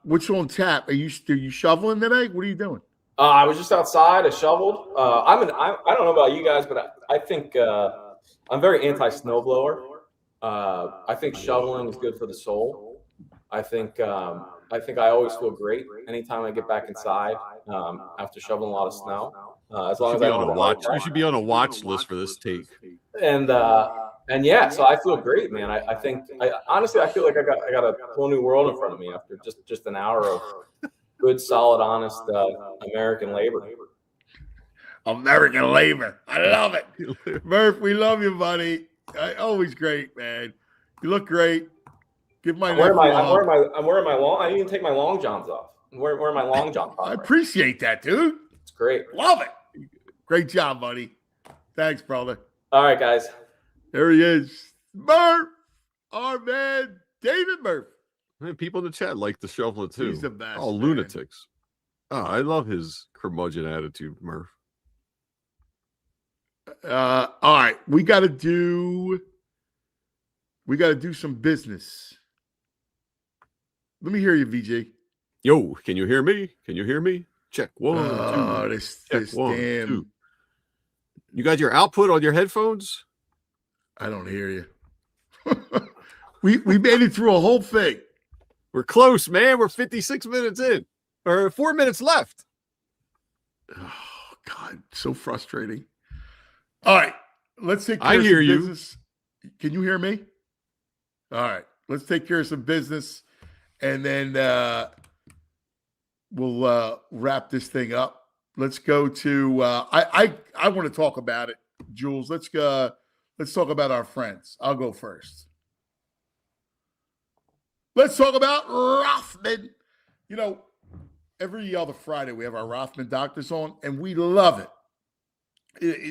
What's on tap? Are you shoveling today? What are you doing? I was just outside. I shoveled. I don't know about you guys, but I think I'm very anti-snowblower. I think shoveling is good for the soul. I think I always feel great anytime I get back inside after shoveling a lot of snow. As long as I don't watch, you should be on a watch list for this take. And yeah, so I feel great, man. I think honestly I feel like I got a whole new world in front of me after just an hour of good, solid, honest American labor. American labor. I love it. Murph, we love you, buddy. Always great, man. You look great. Give my I'm wearing my long. I didn't even take my long johns off. I'm wearing my long john. I appreciate that, dude. It's great. Love it. Great job, buddy. Thanks, brother. All right, guys. There he is. Murph, our man, David Murph. Man, people in the chat like the shuffle too. He's the best. Oh, man. lunatics. Oh, I love his curmudgeon attitude, Murph. All right, we got to do some business. Let me hear you, VJ. Yo, can you hear me? Can you hear me? Check one, two. This one, damn. two. You got your output on your headphones? I don't hear you. we made it through a whole thing. We're close, man. We're 56 minutes in, or 4 minutes left. Oh God, so frustrating. All right, let's take care I of hear some you. business. Can you hear me? All right, let's take care of some business, and then we'll wrap this thing up. Let's go to I want to talk about it, Jules. Let's talk about our friends. I'll go first. Let's talk about Rothman. You know, every other Friday we have our Rothman doctors on, and we love it.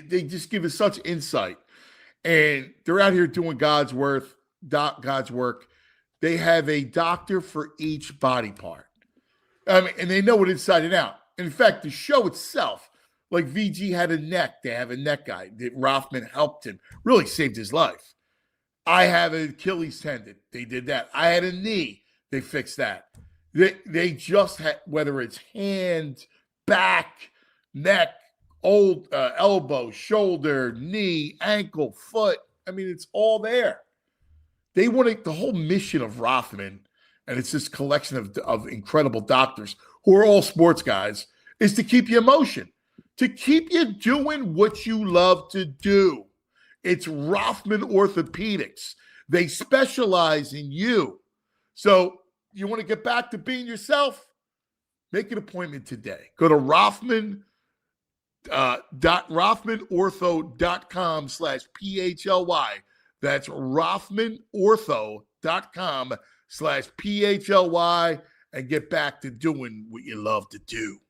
They just give us such insight, and they're out here doing God's work. They have a doctor for each body part. I mean, and they know it inside and out. In fact, the show itself, like VG had a neck, they have a neck guy. Rothman helped him, really saved his life. I have an Achilles tendon. They did that. I had a knee. They fixed that. They just had, whether it's hand, back, neck, elbow, shoulder, knee, ankle, foot. I mean, it's all there. They want the whole mission of Rothman, and it's this collection of incredible doctors who are all sports guys, is to keep you in motion, to keep you doing what you love to do. It's Rothman Orthopedics. They specialize in you. So you want to get back to being yourself? Make an appointment today. Go to rothmanortho.com/PHLY. That's rothmanortho.com/PHLY and get back to doing what you love to do.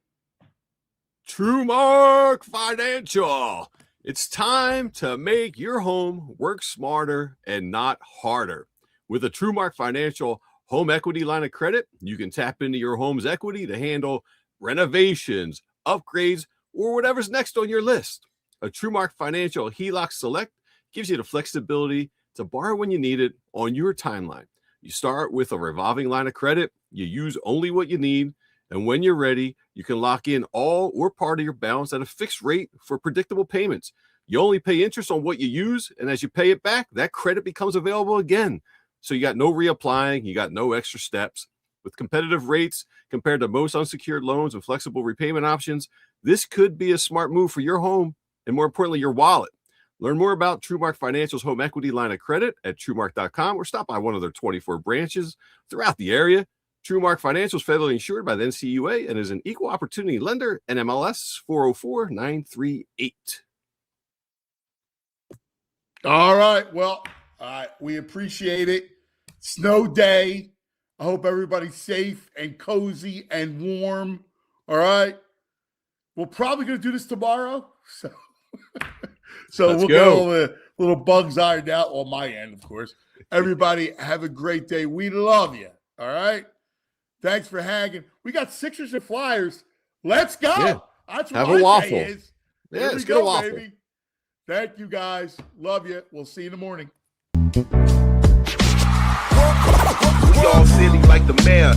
TrueMark Financial. It's time to make your home work smarter and not harder. With a TrueMark Financial home equity line of credit, you can tap into your home's equity to handle renovations, upgrades, or whatever's next on your list. A TrueMark Financial HELOC Select gives you the flexibility to borrow when you need it on your timeline. You start with a revolving line of credit, you use only what you need, and when you're ready, you can lock in all or part of your balance at a fixed rate for predictable payments. You only pay interest on what you use, and as you pay it back, that credit becomes available again. So you got no reapplying, you got no extra steps. With competitive rates compared to most unsecured loans and flexible repayment options, this could be a smart move for your home and, more importantly, your wallet. Learn more about TrueMark Financial's home equity line of credit at TrueMark.com or stop by one of their 24 branches throughout the area. TrueMark Financial is federally insured by the NCUA and is an equal opportunity lender, NMLS 404938. All right. Well, we appreciate it. Snow day. I hope everybody's safe and cozy and warm. All right. We're probably going to do this tomorrow. So Let's we'll go. get all the little bugs ironed out on my end, of course. Everybody have a great day. We love you. All right. Thanks for hanging. We got Sixers and Flyers. Let's go. Yeah. That's what Have my a day waffle. is. Yeah, Here let's we get a go, waffle. baby. Thank you, guys. Love you. We'll see you in the morning. We all silly like the mayor.